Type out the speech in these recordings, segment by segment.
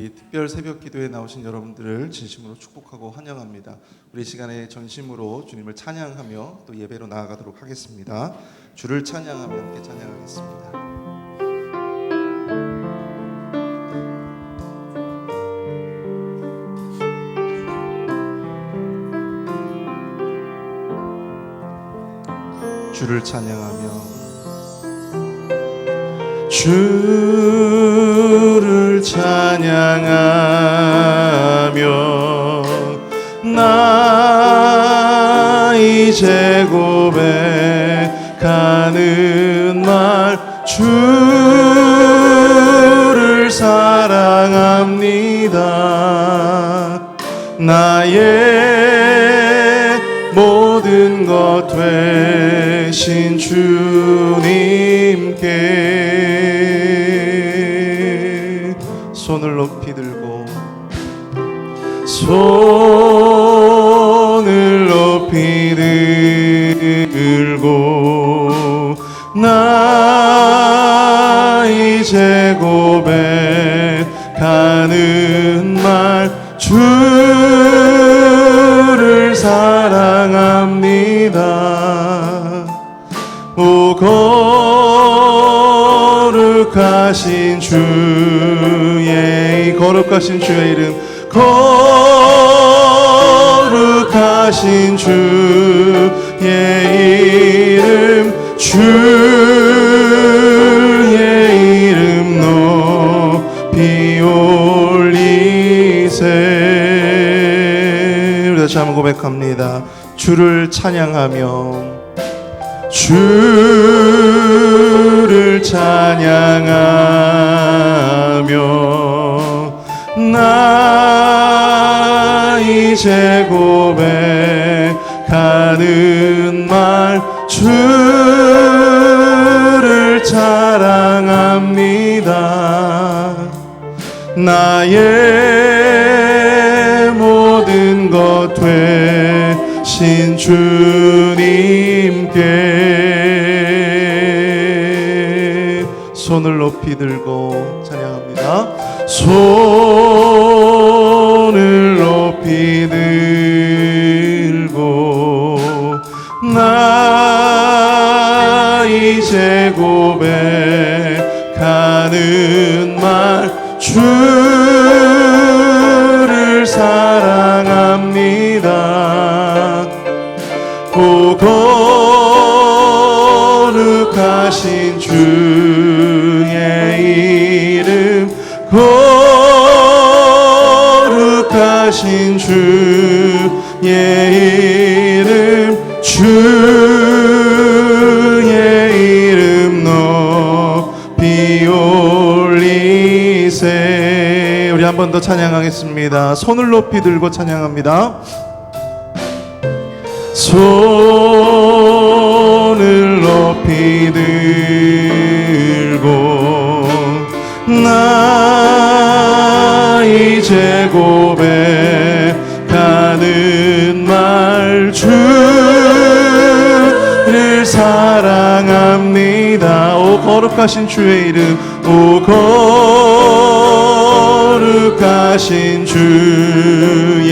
이 특별 새벽 기도에 나오신 여러분들을 진심으로 축복하고 환영합니다. 우리 시간에 전심으로 주님을 찬양하며 또 예배로 나아가도록 하겠습니다. 주를 찬양하며 함께 찬양하겠습니다. 주를 찬양하며 주를 찬양하며 나 이제 고백하는 말 주를 사랑합니다. 나의 모든 것 되신 주님께 손을 높이 들고 손을 높이 들고 나 이제 고백하는 말 주를 사랑합니다. 오 거룩하신 주의 이름 거룩하신 주의 이름 주의 이름 높이 올리세. 우리 다시 한번 고백합니다. 주를 찬양하며 주를 찬양하며 나 이제 고백하는 말 주를 사랑합니다. 나의 모든 것 되신 주님께 손을 높이 들고 찬양합니다. 손을 높이 들고 나 이제 고백하는 말 주를 사랑합니다. 오 거룩하신 주의 이름 거룩하신 주의 이름 주의 이름 높이 올리세. 우리 한 번 더 찬양하겠습니다. 손을 높이 들고 찬양합니다. 손을 높이 들고 나 이제 고백하는 말 주를 사랑합니다. 오 거룩하신 주의 이름 오 거룩하신 주의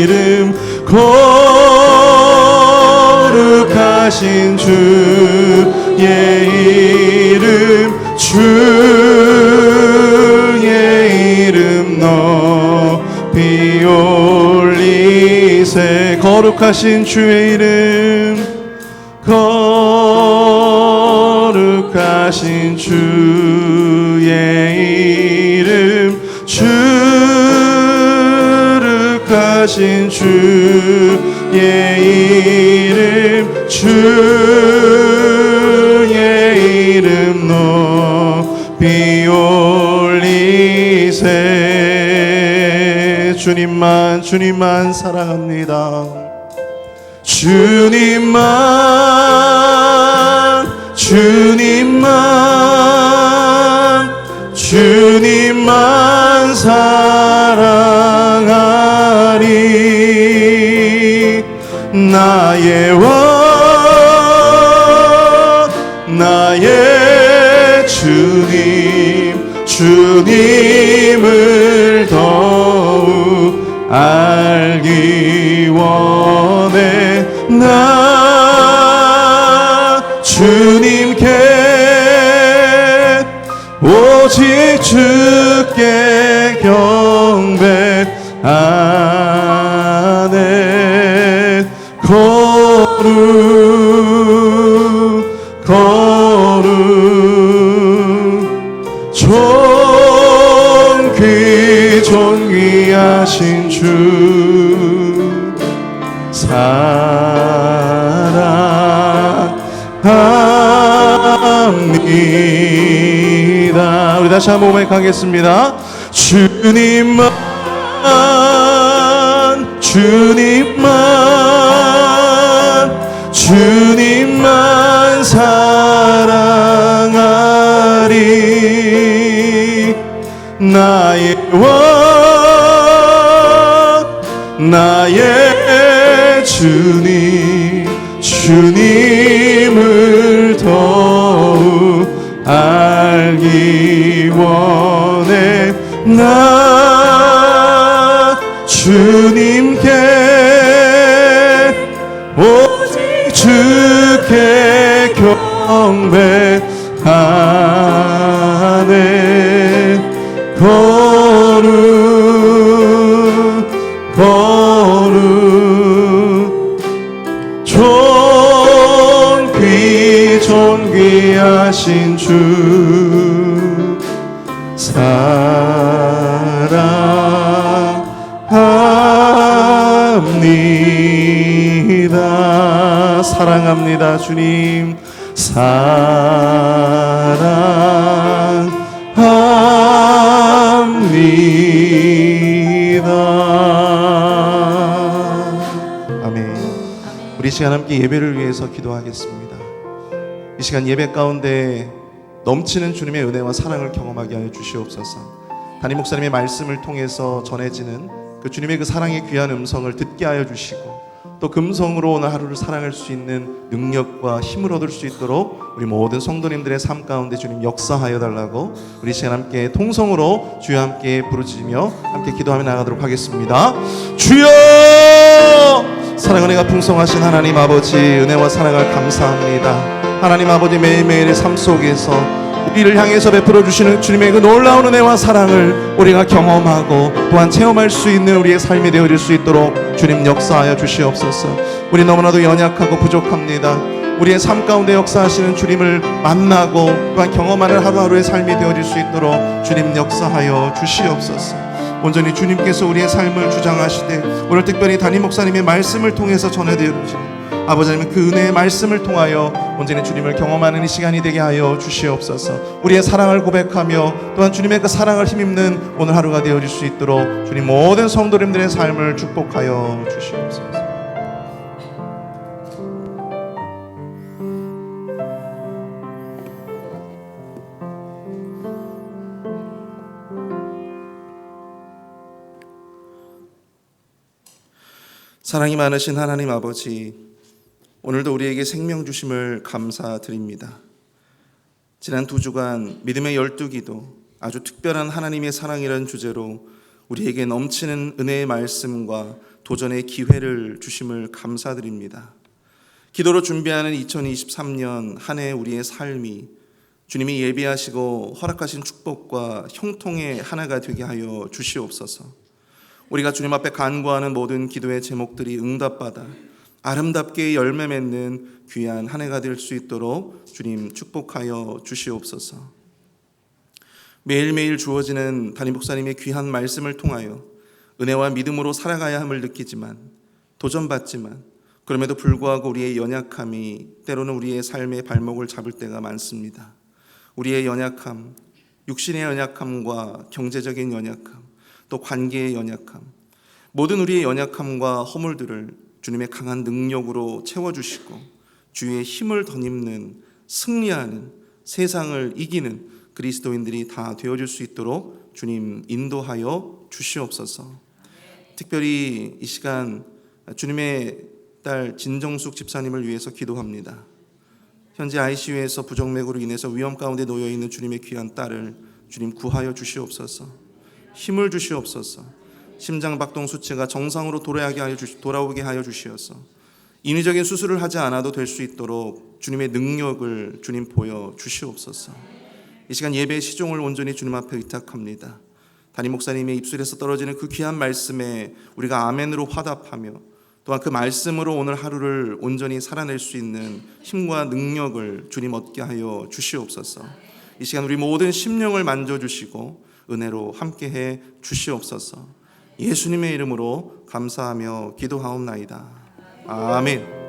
이름 거룩하신 주의 이름 주의 이름 높이 올리세. 거룩하신 주의 이름 거룩하신 주의 이름 주룩하신 주의 이름 주의 이름 높이 올리세. 주님만 사랑합니다. 주님만 사랑하리. 나의 왕 나의 주님 주님을 더욱 알기 원해. 나 주님께 오직 주께 경배하네. 거룩 존귀하신 주 사랑합니다. 우리 다시 한번 고백하겠습니다. 주님만 사랑하리. 나의 왕 나의 주님을 더욱 알기 원해. 나 주님께 오직 주께 경배하네. 거룩 존귀하신 주 사랑합니다. 사랑합니다. 주님 사랑합니다. 아멘. 우리 시간 함께 예배를 위해서 기도하겠습니다. 이 시간 예배 가운데 넘치는 주님의 은혜와 사랑을 경험하게 하여 주시옵소서. 담임 목사님의 말씀을 통해서 전해지는 그 주님의 그 사랑의 귀한 음성을 듣게 하여 주시고, 또 금성으로 오늘 하루를 살아갈 수 있는 능력과 힘을 얻을 수 있도록 우리 모든 성도님들의 삶 가운데 주님 역사하여 달라고 우리 시간 함께 통성으로 주여 함께 부르짖으며 함께 기도하며 나가도록 하겠습니다. 주여! 사랑 은혜가 풍성하신 하나님 아버지, 은혜와 사랑을 감사합니다. 하나님 아버지, 매일매일의 삶 속에서 우리를 향해서 베풀어 주시는 주님의 그 놀라운 은혜와 사랑을 우리가 경험하고 또한 체험할 수 있는 우리의 삶이 되어질 수 있도록 주님 역사하여 주시옵소서. 우리 너무나도 연약하고 부족합니다. 우리의 삶 가운데 역사하시는 주님을 만나고 또한 경험하는 하루하루의 삶이 되어질 수 있도록 주님 역사하여 주시옵소서. 온전히 주님께서 우리의 삶을 주장하시되 오늘 특별히 담임 목사님의 말씀을 통해서 전해드리는 아버지 하나님, 그 은혜의 말씀을 통하여 온전히 주님을 경험하는 이 시간이 되게 하여 주시옵소서. 우리의 사랑을 고백하며 또한 주님의 그 사랑을 힘입는 오늘 하루가 되어질 수 있도록 주님 모든 성도님들의 삶을 축복하여 주시옵소서. 사랑이 많으신 하나님 아버지, 오늘도 우리에게 생명 주심을 감사드립니다. 지난 2주간 믿음의 12기도, 아주 특별한 하나님의 사랑이라는 주제로 우리에게 넘치는 은혜의 말씀과 도전의 기회를 주심을 감사드립니다. 기도로 준비하는 2023년 한 해 우리의 삶이 주님이 예비하시고 허락하신 축복과 형통의 하나가 되게 하여 주시옵소서. 우리가 주님 앞에 간구하는 모든 기도의 제목들이 응답받아 아름답게 열매 맺는 귀한 한 해가 될 수 있도록 주님 축복하여 주시옵소서. 매일매일 주어지는 담임 목사님의 귀한 말씀을 통하여 은혜와 믿음으로 살아가야 함을 느끼지만, 도전받지만, 그럼에도 불구하고 우리의 연약함이 때로는 우리의 삶의 발목을 잡을 때가 많습니다. 우리의 연약함, 육신의 연약함과 경제적인 연약함, 또 관계의 연약함, 모든 우리의 연약함과 허물들을 주님의 강한 능력으로 채워주시고 주의 힘을 덧입는, 승리하는, 세상을 이기는 그리스도인들이 다 되어줄 수 있도록 주님 인도하여 주시옵소서. 특별히 이 시간 주님의 딸 진정숙 집사님을 위해서 기도합니다. 현재 ICU에서 부정맥으로 인해서 위험 가운데 놓여있는 주님의 귀한 딸을 주님 구하여 주시옵소서. 힘을 주시옵소서. 심장박동 수치가 정상으로 돌아오게 하여 주시옵소서. 인위적인 수술을 하지 않아도 될 수 있도록 주님의 능력을 주님 보여 주시옵소서. 이 시간 예배의 시종을 온전히 주님 앞에 의탁합니다. 담임 목사님의 입술에서 떨어지는 그 귀한 말씀에 우리가 아멘으로 화답하며 또한 그 말씀으로 오늘 하루를 온전히 살아낼 수 있는 힘과 능력을 주님 얻게 하여 주시옵소서. 이 시간 우리 모든 심령을 만져주시고 은혜로 함께해 주시옵소서. 예수님의 이름으로 감사하며 기도하옵나이다. 아멘.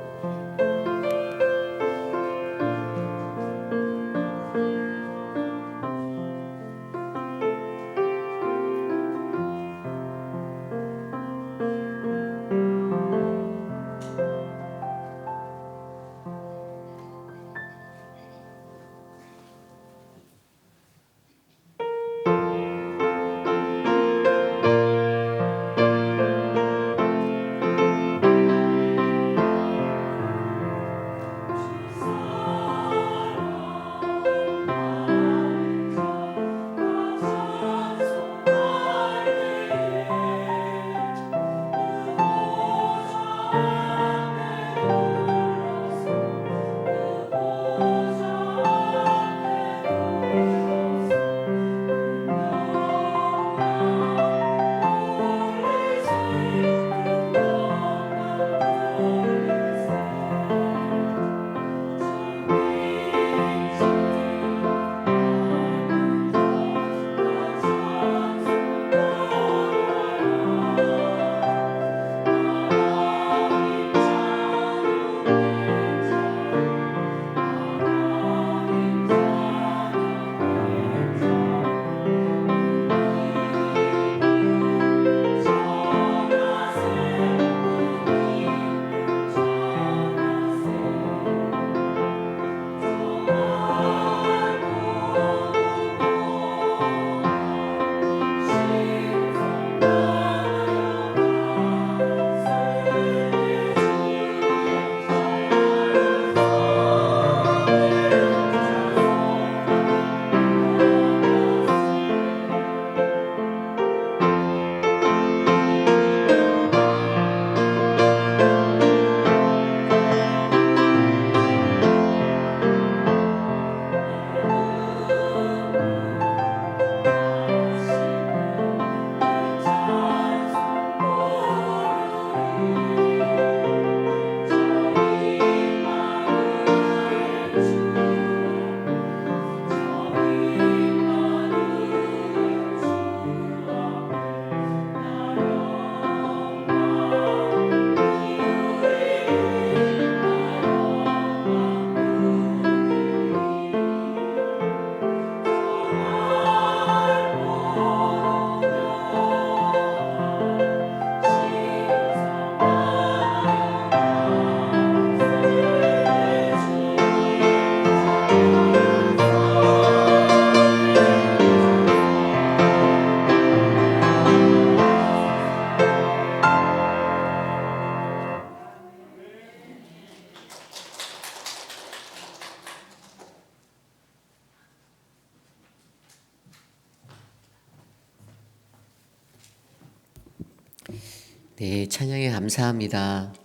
네, 찬양에 감사합니다.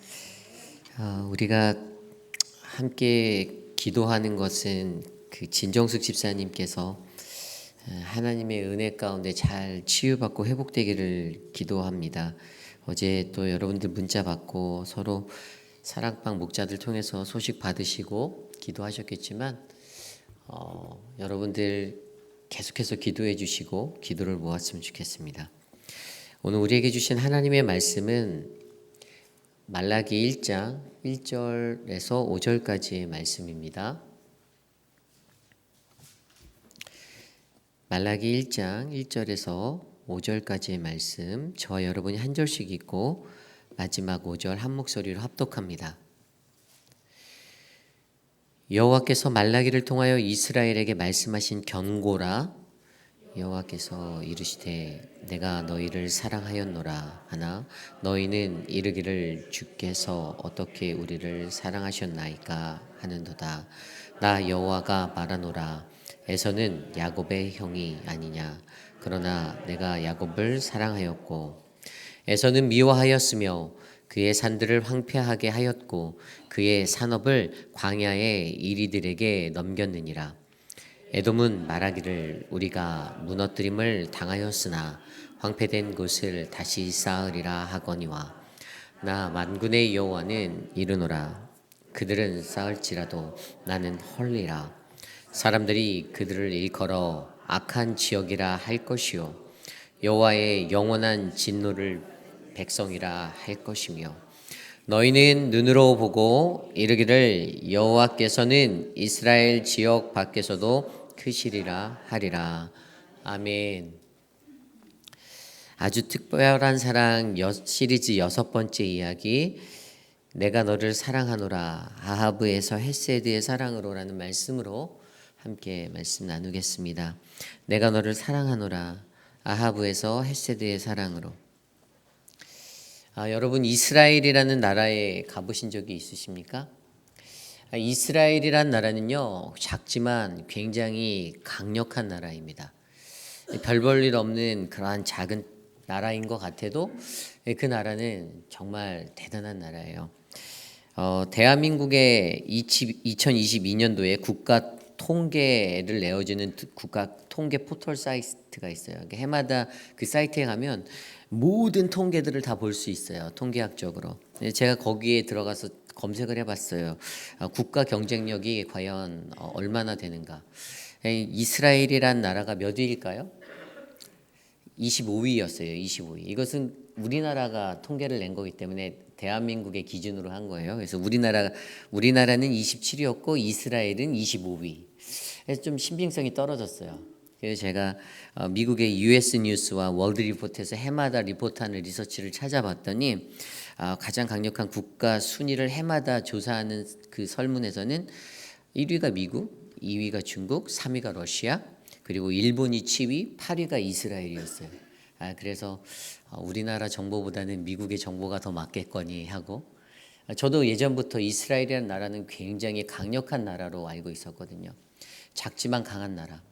우리가 함께 기도하는 것은 그 진정숙 집사님께서 하나님의 은혜 가운데 잘 치유받고 회복되기를 기도합니다. 어제 또 여러분들 문자 받고 서로 사랑방 목자들 통해서 소식 받으시고 기도하셨겠지만 여러분들 계속해서 기도해 주시고 기도를 모았으면 좋겠습니다. 오늘 우리에게 주신 하나님의 말씀은 말라기 1장 1절에서 5절까지의 말씀입니다. 말라기 1장 1절에서 5절까지의 말씀, 저와 여러분이 한 절씩 읽고 마지막 5절 한 목소리로 합독합니다. 여호와께서 말라기를 통하여 이스라엘에게 말씀하신 경고라. 여호와께서 이르시되 내가 너희를 사랑하였노라 하나 너희는 이르기를 주께서 어떻게 우리를 사랑하셨나이까 하는도다. 나 여호와가 말하노라. 에서는 야곱의 형이 아니냐. 그러나 내가 야곱을 사랑하였고 에서는 미워하였으며 그의 산들을 황폐하게 하였고 그의 산업을 광야의 이리들에게 넘겼느니라. 에돔은 말하기를 우리가 무너뜨림을 당하였으나 황폐된 곳을 다시 쌓으리라 하거니와 나 만군의 여호와는 이르노라. 그들은 쌓을지라도 나는 헐리라. 사람들이 그들을 일컬어 악한 지역이라 할 것이요 여호와의 영원한 진노를 백성이라 할 것이며 너희는 눈으로 보고 이르기를 여호와께서는 이스라엘 지역 밖에서도 크시리라 하리라. 아멘. 아주 특별한 사랑 시리즈 6번째 이야기, 내가 너를 사랑하노라 아하브에서 헬세드의 사랑으로라는 말씀으로 함께 말씀 나누겠습니다. 내가 너를 사랑하노라 아하브에서 헬세드의 사랑으로. 여러분 이스라엘이라는 나라에 가보신 적이 있으십니까? 이스라엘이란 나라는요 작지만 굉장히 강력한 나라입니다. 별 볼 일 없는 그러한 작은 나라인 것 같아도 그 나라는 정말 대단한 나라예요. 대한민국의 2022년도에 국가 통계를 내어주는 국가 통계 포털 사이트가 있어요. 해마다 그 사이트에 가면 모든 통계들을 다 볼 수 있어요. 통계학적으로. 제가 거기에 들어가서 검색을 해봤어요. 국가 경쟁력이 과연 얼마나 되는가. 이스라엘이란 나라가 몇 위일까요? 25위였어요. 25위. 이것은 우리나라가 통계를 낸 거기 때문에 대한민국의 기준으로 한 거예요. 그래서 우리나라는 27위였고 이스라엘은 25위. 그래서 좀 신빙성이 떨어졌어요. 그래서 제가 미국의 US 뉴스와 월드 리포트에서 해마다 리포트하는 리서치를 찾아봤더니 가장 강력한 국가 순위를 해마다 조사하는 그 설문에서는 1위가 미국, 2위가 중국, 3위가 러시아, 그리고 일본이 7위, 8위가 이스라엘이었어요. 그래서 우리나라 정보보다는 미국의 정보가 더 맞겠거니 하고, 저도 예전부터 이스라엘이라는 나라는 굉장히 강력한 나라로 알고 있었거든요. 작지만 강한 나라.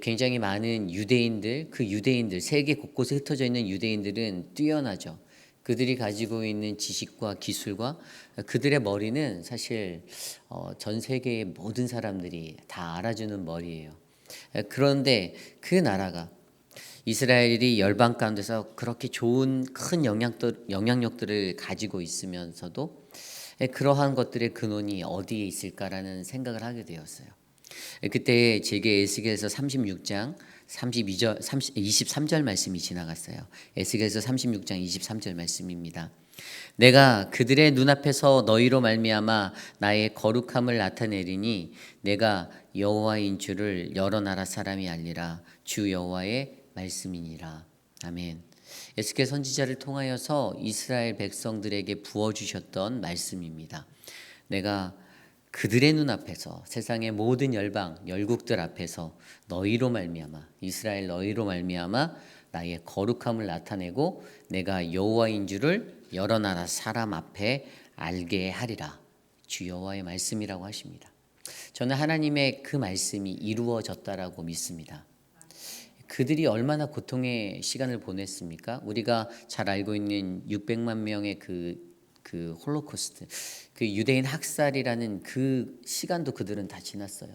굉장히 많은 유대인들, 그 유대인들, 세계 곳곳에 흩어져 있는 유대인들은 뛰어나죠. 그들이 가지고 있는 지식과 기술과 그들의 머리는 사실 전 세계의 모든 사람들이 다 알아주는 머리예요. 그런데 그 나라가 이스라엘이 열방 가운데서 그렇게 좋은 큰 영향력들을 가지고 있으면서도 그러한 것들의 근원이 어디에 있을까라는 생각을 하게 되었어요. 그때 제게 에스겔서 36장 23절 말씀이 지나갔어요. 에스겔서 36장 23절 말씀입니다. 내가 그들의 눈앞에서 너희로 말미암아 나의 거룩함을 나타내리니 내가 여호와인 줄을 여러 나라 사람이 알리라. 주 여호와의 말씀이니라. 아멘. 에스겔 선지자를 통하여서 이스라엘 백성들에게 부어주셨던 말씀입니다. 내가 그들의 눈앞에서 세상의 모든 열국들 앞에서 너희로 말미암아 이스라엘 너희로 말미암아 나의 거룩함을 나타내고 내가 여호와인 줄을 여러 나라 사람 앞에 알게 하리라. 주 여호와의 말씀이라고 하십니다. 저는 하나님의 그 말씀이 이루어졌다라고 믿습니다. 그들이 얼마나 고통의 시간을 보냈습니까? 우리가 잘 알고 있는 600만 명의 그 홀로코스트, 그 유대인 학살이라는 그 시간도 그들은 다 지났어요.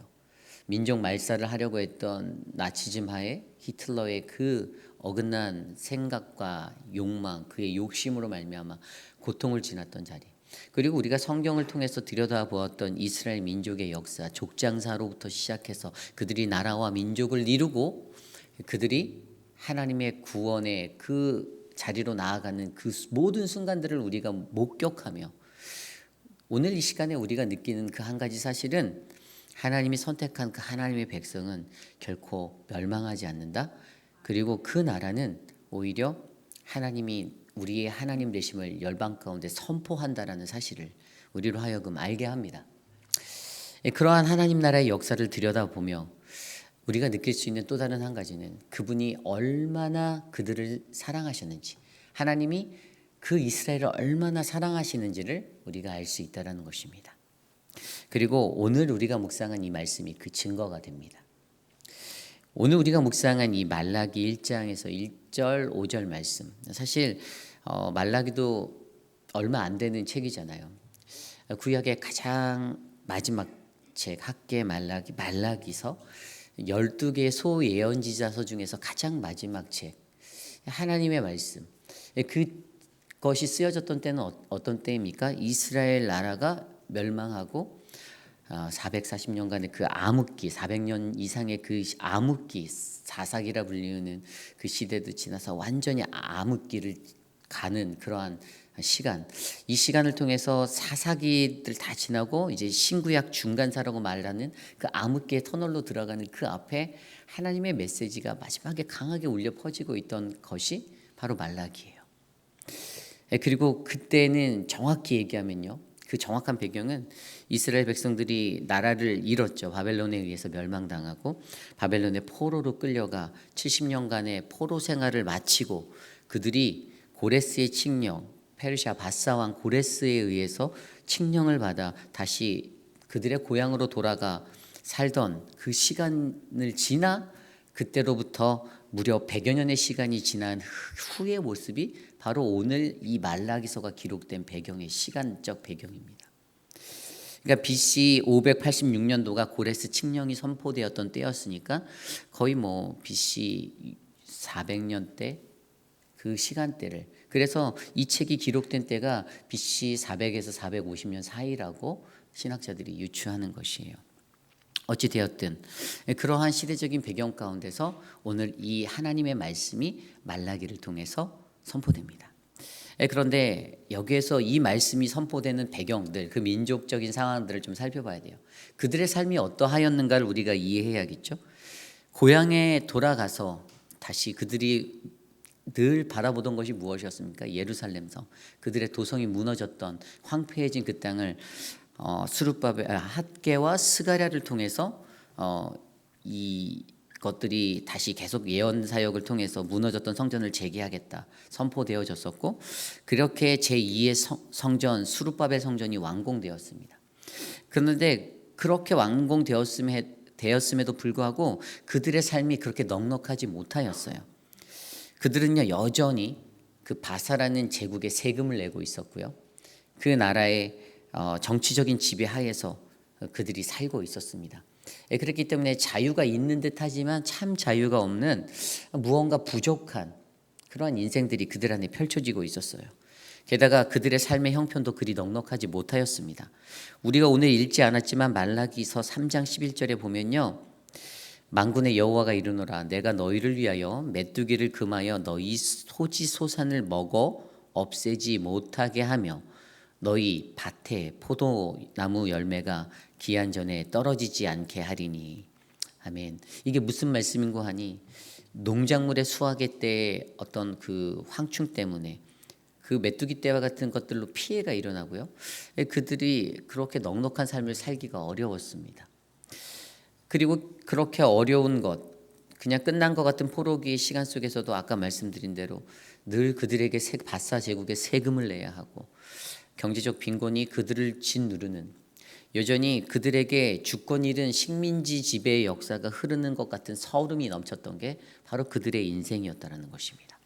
민족 말살을 하려고 했던 나치즘 하에 히틀러의 그 어긋난 생각과 욕망, 그의 욕심으로 말미암아 고통을 지났던 자리. 그리고 우리가 성경을 통해서 들여다보았던 이스라엘 민족의 역사, 족장사로부터 시작해서 그들이 나라와 민족을 이루고 그들이 하나님의 구원의 그 자리로 나아가는 그 모든 순간들을 우리가 목격하며 오늘 이 시간에 우리가 느끼는 그 한 가지 사실은 하나님이 선택한 그 하나님의 백성은 결코 멸망하지 않는다. 그리고 그 나라는 오히려 하나님이 우리의 하나님 되심을 열방 가운데 선포한다라는 사실을 우리로 하여금 알게 합니다. 그러한 하나님 나라의 역사를 들여다보며 우리가 느낄 수 있는 또 다른 한 가지는 그분이 얼마나 그들을 사랑하셨는지, 하나님이 그 이스라엘을 얼마나 사랑하시는지를 우리가 알 수 있다는 것입니다. 그리고 오늘 우리가 묵상한 이 말씀이 그 증거가 됩니다. 오늘 우리가 묵상한 이 말라기 1장에서 1절, 5절 말씀. 사실 말라기도 얼마 안 되는 책이잖아요. 구약의 가장 마지막 책 학개 말라기, 말라기서 12개의 소예언지자서 중에서 가장 마지막 책. 하나님의 말씀. 그것이 쓰여졌던 때는 어떤 때입니까? 이스라엘 나라가 멸망하고 440년간의 그 암흑기, 400년 이상의 그 암흑기, 사사기라 불리는 그 시대도 지나서 완전히 암흑기를 가는 그러한 시간. 이 시간을 통해서 사사기들 다 지나고 이제 신구약 중간사라고 말하는 그 암흑기의 터널로 들어가는 그 앞에 하나님의 메시지가 마지막에 강하게 울려 퍼지고 있던 것이 바로 말라기예요. 그리고 그때는 정확히 얘기하면요, 그 정확한 배경은 이스라엘 백성들이 나라를 잃었죠. 바벨론에 의해서 멸망당하고 바벨론의 포로로 끌려가 70년간의 포로 생활을 마치고 그들이 고레스의 칙령, 페르시아 바사 왕 고레스에 의해서 칙령을 받아 다시 그들의 고향으로 돌아가 살던 그 시간을 지나 그때로부터 무려 100여 년의 시간이 지난 후의 모습이 바로 오늘 이 말라기서가 기록된 배경의 시간적 배경입니다. 그러니까 BC 586년도가 고레스 칙령이 선포되었던 때였으니까 거의 뭐 BC 400년대 그 시간대를, 그래서 이 책이 기록된 때가 BC 400에서 450년 사이라고 신학자들이 유추하는 것이에요. 어찌 되었든 그러한 시대적인 배경 가운데서 오늘 이 하나님의 말씀이 말라기를 통해서 선포됩니다. 그런데 여기에서 이 말씀이 선포되는 배경들, 그 민족적인 상황들을 좀 살펴봐야 돼요. 그들의 삶이 어떠하였는가를 우리가 이해해야겠죠. 고향에 돌아가서 다시 그들이 늘 바라보던 것이 무엇이었습니까? 예루살렘 성, 그들의 도성이 무너졌던 황폐해진 그 땅을 스룹바벨, 핫게와 스가랴를 통해서 이 것들이 다시 계속 예언 사역을 통해서 무너졌던 성전을 재개하겠다 선포되어졌었고, 그렇게 제2의 성전 스룹바벨 성전이 완공되었습니다. 그런데 그렇게 완공되었음에도 불구하고 그들의 삶이 그렇게 넉넉하지 못하였어요. 그들은요 여전히 그 바사라는 제국에 세금을 내고 있었고요, 그 나라의 정치적인 지배하에서 그들이 살고 있었습니다. 그렇기 때문에 자유가 있는 듯하지만 참 자유가 없는 무언가 부족한 그러한 인생들이 그들 안에 펼쳐지고 있었어요. 게다가 그들의 삶의 형편도 그리 넉넉하지 못하였습니다. 우리가 오늘 읽지 않았지만 말라기서 3장 11절에 보면요, 만군의 여호와가 이르노라 내가 너희를 위하여 메뚜기를 금하여 너희 소지 소산을 먹어 없애지 못하게 하며 너희 밭에 포도나무 열매가 기한 전에 떨어지지 않게 하리니. 아멘. 이게 무슨 말씀인고 하니 농작물의 수확의 때의 어떤 그 황충 때문에 그 메뚜기 떼와 같은 것들로 피해가 일어나고요, 그들이 그렇게 넉넉한 삶을 살기가 어려웠습니다. 그리고 그렇게 어려운 것, 그냥 끝난 것 같은 포로기의 시간 속에서도 아까 말씀드린 대로 늘 그들에게 바사 제국에 세금을 내야 하고 경제적 빈곤이 그들을 짓누르는, 여전히 그들에게 주권 잃은 식민지 지배의 역사가 흐르는 것 같은 서름이 넘쳤던 게 바로 그들의 인생이었다는 것입니다.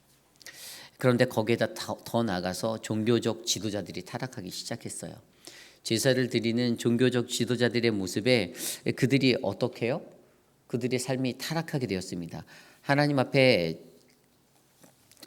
그런데 거기에다 더 나아가서 종교적 지도자들이 타락하기 시작했어요. 제사를 드리는 종교적 지도자들의 모습에 그들이 어떻게 해요? 그들의 삶이 타락하게 되었습니다. 하나님 앞에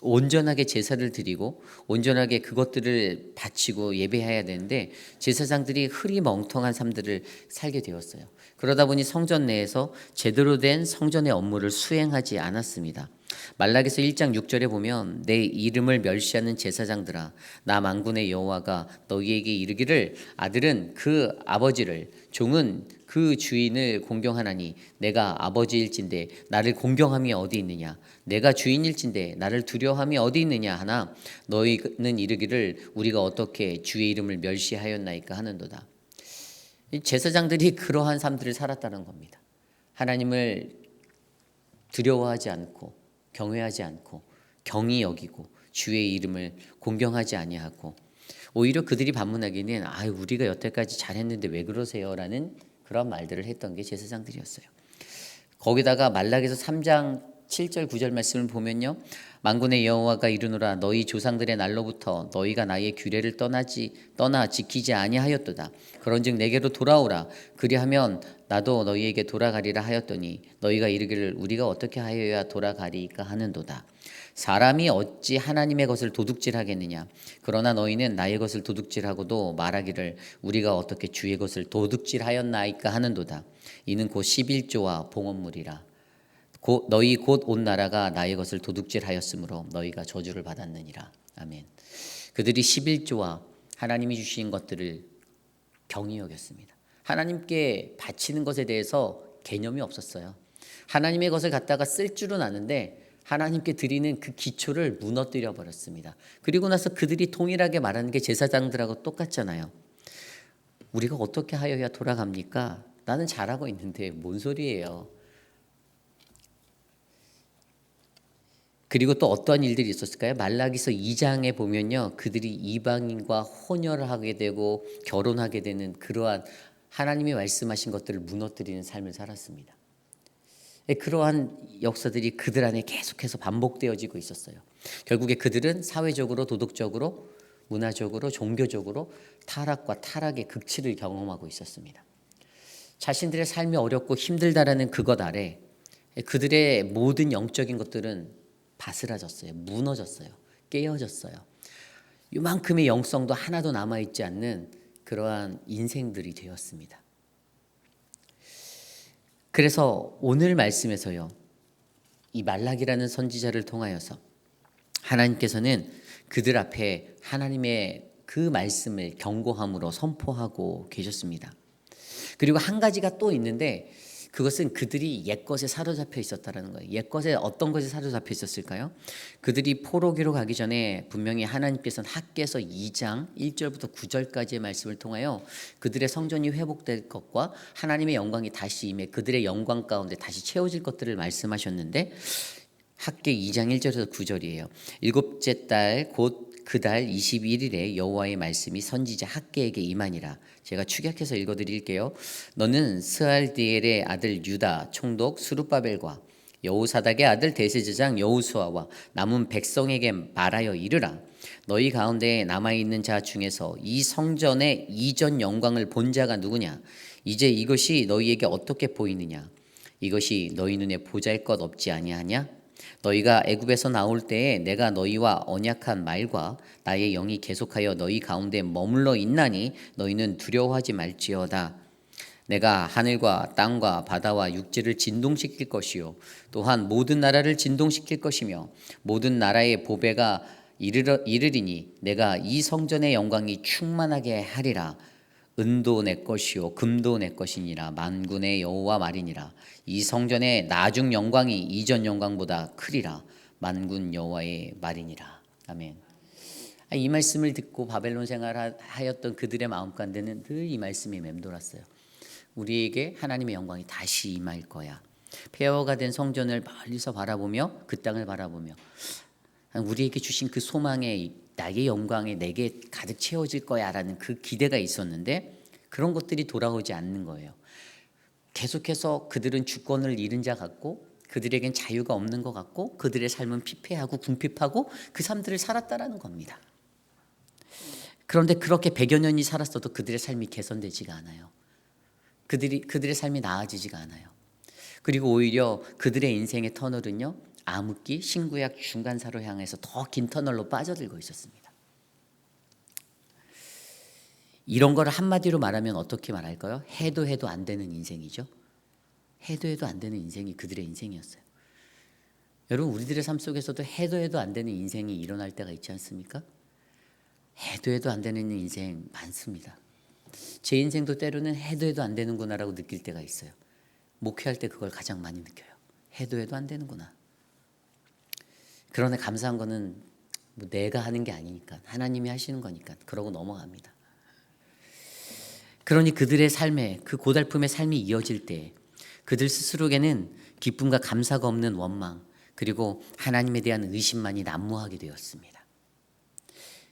온전하게 제사를 드리고 온전하게 그것들을 바치고 예배해야 되는데 제사장들이 흐리멍텅한 삶들을 살게 되었어요. 그러다 보니 성전 내에서 제대로 된 성전의 업무를 수행하지 않았습니다. 말라기서 1장 6절에 보면 내 이름을 멸시하는 제사장들아 나 만군의 여호와가 너희에게 이르기를 아들은 그 아버지를 종은 그 주인을 공경하나니 내가 아버지일진데 나를 공경함이 어디 있느냐, 내가 주인일진데 나를 두려워함이 어디 있느냐 하나 너희는 이르기를 우리가 어떻게 주의 이름을 멸시하였나이까 하는도다. 제사장들이 그러한 삶들을 살았다는 겁니다. 하나님을 두려워하지 않고 경외하지 않고 경히 여기고 주의 이름을 공경하지 아니하고, 오히려 그들이 반문하기는 우리가 여태까지 잘했는데 왜 그러세요? 라는 그런 말들을 했던 게 제사장들이었어요. 거기다가 말라기서 3장 7절 9절 말씀을 보면요. 만군의 여호와가 이르노라 너희 조상들의 날로부터 너희가 나의 규례를 떠나 지키지 아니하였도다. 그런즉 내게로 돌아오라. 그리하면 나도 너희에게 돌아가리라 하였더니 너희가 이르기를 우리가 어떻게 하여야 돌아가리까 하는도다. 사람이 어찌 하나님의 것을 도둑질하겠느냐. 그러나 너희는 나의 것을 도둑질하고도 말하기를 우리가 어떻게 주의 것을 도둑질하였나이까 하는도다. 이는 곧 11조와 봉헌물이라. 너희 곧 온 나라가 나의 것을 도둑질하였으므로 너희가 저주를 받았느니라. 아멘. 그들이 11조와 하나님이 주신 것들을 경히 여겼습니다. 하나님께 바치는 것에 대해서 개념이 없었어요. 하나님의 것을 갖다가 쓸 줄은 아는데 하나님께 드리는 그 기초를 무너뜨려 버렸습니다. 그리고 나서 그들이 동일하게 말하는 게 제사장들하고 똑같잖아요. 우리가 어떻게 하여야 돌아갑니까? 나는 잘하고 있는데 뭔 소리예요. 그리고 또 어떠한 일들이 있었을까요? 말라기서 2장에 보면요. 그들이 이방인과 혼혈을 하게 되고 결혼하게 되는 그러한 하나님이 말씀하신 것들을 무너뜨리는 삶을 살았습니다. 그러한 역사들이 그들 안에 계속해서 반복되어지고 있었어요. 결국에 그들은 사회적으로, 도덕적으로, 문화적으로, 종교적으로 타락과 타락의 극치를 경험하고 있었습니다. 자신들의 삶이 어렵고 힘들다라는 그것 아래 그들의 모든 영적인 것들은 바스라졌어요. 무너졌어요. 깨어졌어요. 이만큼의 영성도 하나도 남아있지 않는 그러한 인생들이 되었습니다. 그래서 오늘 말씀에서요. 이 말라기라는 선지자를 통하여서 하나님께서는 그들 앞에 하나님의 그 말씀을 경고함으로 선포하고 계셨습니다. 그리고 한 가지가 또 있는데 그것은 그들이 옛것에 사로잡혀 있었다는 거예요. 옛것에 어떤 것에 사로잡혀 있었을까요? 그들이 포로기로 가기 전에 분명히 하나님께서는 학개서 2장 1절부터 9절까지의 말씀을 통하여 그들의 성전이 회복될 것과 하나님의 영광이 다시 임해 그들의 영광 가운데 다시 채워질 것들을 말씀하셨는데 학개 2장 1절에서 9절이에요. 일곱째 달 곧 그 달 21일에 여호와의 말씀이 선지자 학개에게 임하니라. 제가 축약해서 읽어드릴게요. 너는 스알디엘의 아들 유다 총독 스룹바벨과 여호사닥의 아들 대제사장 여호수아와 남은 백성에게 말하여 이르라. 너희 가운데 남아있는 자 중에서 이 성전의 이전 영광을 본 자가 누구냐? 이제 이것이 너희에게 어떻게 보이느냐? 이것이 너희 눈에 보잘것 없지 아니하냐? 너희가 애굽에서 나올 때에 내가 너희와 언약한 말과 나의 영이 계속하여 너희 가운데 머물러 있나니 너희는 두려워하지 말지어다. 내가 하늘과 땅과 바다와 육지를 진동시킬 것이요 또한 모든 나라를 진동시킬 것이며 모든 나라의 보배가 이르리니 내가 이 성전의 영광이 충만하게 하리라. 은도 내 것이요 금도 내 것이니라. 만군의 여호와 말이니라. 이 성전의 나중 영광이 이전 영광보다 크리라. 만군 여호와의 말이니라. 아멘. 이 말씀을 듣고 바벨론 생활하였던 그들의 마음 가운데는 늘 이 말씀이 맴돌았어요. 우리에게 하나님의 영광이 다시 임할 거야. 폐허가 된 성전을 멀리서 바라보며 그 땅을 바라보며 우리에게 주신 그 소망의 나의 영광에 내게 가득 채워질 거야라는 그 기대가 있었는데 그런 것들이 돌아오지 않는 거예요. 계속해서 그들은 주권을 잃은 자 같고 그들에겐 자유가 없는 것 같고 그들의 삶은 피폐하고 궁핍하고 그 삶들을 살았다라는 겁니다. 그런데 그렇게 100여 년이 살았어도 그들의 삶이 개선되지가 않아요. 그들의 삶이 나아지지가 않아요. 그리고 오히려 그들의 인생의 터널은요. 암흑기, 신구약 중간사로 향해서 더 긴 터널로 빠져들고 있었습니다. 이런 걸 한마디로 말하면 어떻게 말할까요? 해도 해도 안 되는 인생이죠. 해도 해도 안 되는 인생이 그들의 인생이었어요. 여러분 우리들의 삶 속에서도 해도 해도 안 되는 인생이 일어날 때가 있지 않습니까? 해도 해도 안 되는 인생 많습니다. 제 인생도 때로는 해도 해도 안 되는구나라고 느낄 때가 있어요. 목회할 때 그걸 가장 많이 느껴요. 해도 해도 안 되는구나. 그러나 감사한 거는 뭐 내가 하는 게 아니니까 하나님이 하시는 거니까 그러고 넘어갑니다. 그러니 그들의 삶에 그 고달픔의 삶이 이어질 때 그들 스스로에게는 기쁨과 감사가 없는 원망 그리고 하나님에 대한 의심만이 난무하게 되었습니다.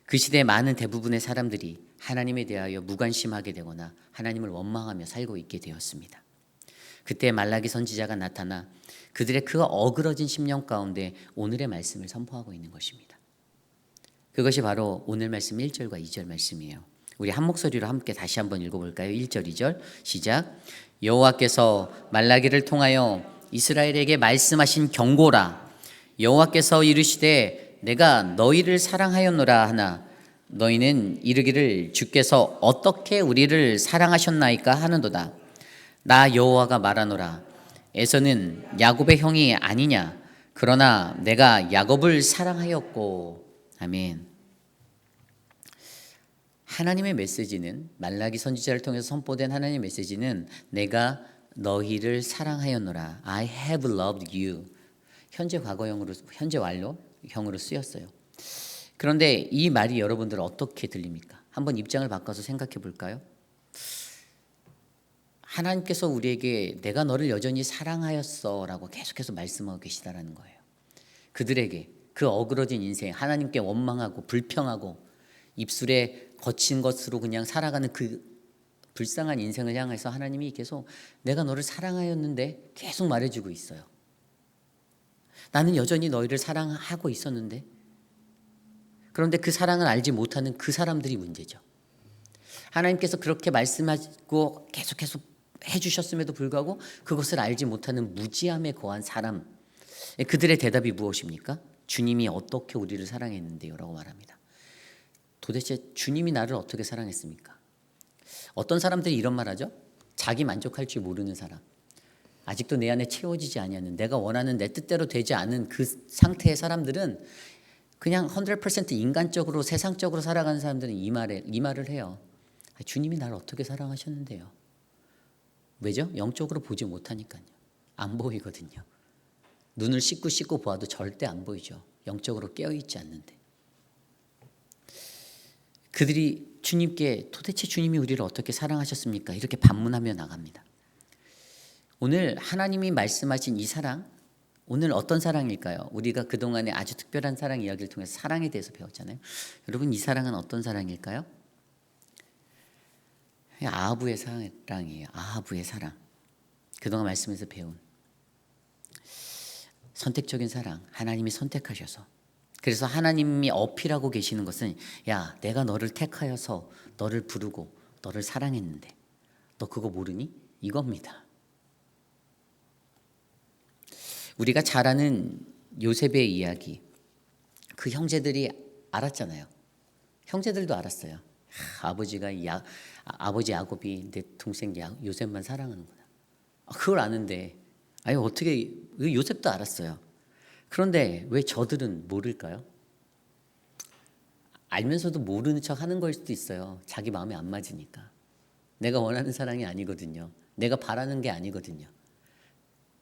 그 시대의 많은 대부분의 사람들이 하나님에 대하여 무관심하게 되거나 하나님을 원망하며 살고 있게 되었습니다. 그때 말라기 선지자가 나타나 그들의 그 어그러진 심령 가운데 오늘의 말씀을 선포하고 있는 것입니다. 그것이 바로 오늘 말씀 1절과 2절 말씀이에요. 우리 한 목소리로 함께 다시 한번 읽어볼까요? 1절 2절 시작. 여호와께서 말라기를 통하여 이스라엘에게 말씀하신 경고라. 여호와께서 이르시되 내가 너희를 사랑하였노라 하나 너희는 이르기를 주께서 어떻게 우리를 사랑하셨나이까 하는도다. 나 여호와가 말하노라. 에서는 야곱의 형이 아니냐. 그러나 내가 야곱을 사랑하였고. 아멘. 하나님의 메시지는 말라기 선지자를 통해서 선포된 하나님의 메시지는 내가 너희를 사랑하였노라. I have loved you. 현재 과거형으로 현재 완료형으로 쓰였어요. 그런데 이 말이 여러분들 어떻게 들립니까? 한번 입장을 바꿔서 생각해 볼까요? 하나님께서 우리에게 내가 너를 여전히 사랑하였어라고 계속해서 말씀하고 계시다라는 거예요. 그들에게 그 어그러진 인생, 하나님께 원망하고 불평하고 입술에 거친 것으로 그냥 살아가는 그 불쌍한 인생을 향해서 하나님이 계속 내가 너를 사랑하였는데 계속 말해주고 있어요. 나는 여전히 너희를 사랑하고 있었는데, 그런데 그 사랑을 알지 못하는 그 사람들이 문제죠. 하나님께서 그렇게 말씀하고 계속해서 해주셨음에도 불구하고 그것을 알지 못하는 무지함에 거한 사람, 그들의 대답이 무엇입니까? 주님이 어떻게 우리를 사랑했는데요? 라고 말합니다. 도대체 주님이 나를 어떻게 사랑했습니까? 어떤 사람들이 이런 말 하죠? 자기 만족할 줄 모르는 사람, 아직도 내 안에 채워지지 아니하는, 내가 원하는 내 뜻대로 되지 않은 그 상태의 사람들은 그냥 100% 인간적으로 세상적으로 살아가는 사람들은 이 말을 해요. 주님이 나를 어떻게 사랑하셨는데요? 왜죠? 영적으로 보지 못하니까요. 안 보이거든요. 눈을 씻고 보아도 절대 안 보이죠. 영적으로 깨어있지 않는데. 그들이 주님께 도대체 주님이 우리를 어떻게 사랑하셨습니까? 이렇게 반문하며 나갑니다. 오늘 하나님이 말씀하신 이 사랑, 오늘 어떤 사랑일까요? 우리가 그동안에 아주 특별한 사랑 이야기를 통해서 사랑에 대해서 배웠잖아요. 여러분, 이 사랑은 어떤 사랑일까요? 아하브의 사랑이에요. 아하브의 사랑. 그동안 말씀에서 배운 선택적인 사랑. 하나님이 선택하셔서, 그래서 하나님이 어필하고 계시는 것은 야, 내가 너를 택하여서 너를 부르고 너를 사랑했는데 너 그거 모르니? 이겁니다. 우리가 잘 아는 요셉의 이야기, 그 형제들이 알았잖아요. 형제들도 알았어요. 아버지 야곱이 내 동생 요셉만 사랑하는구나. 그걸 아는데, 아니 어떻게, 요셉도 알았어요. 그런데 왜 저들은 모를까요? 알면서도 모르는 척 하는 걸 수도 있어요. 자기 마음에 안 맞으니까. 내가 원하는 사랑이 아니거든요. 내가 바라는 게 아니거든요.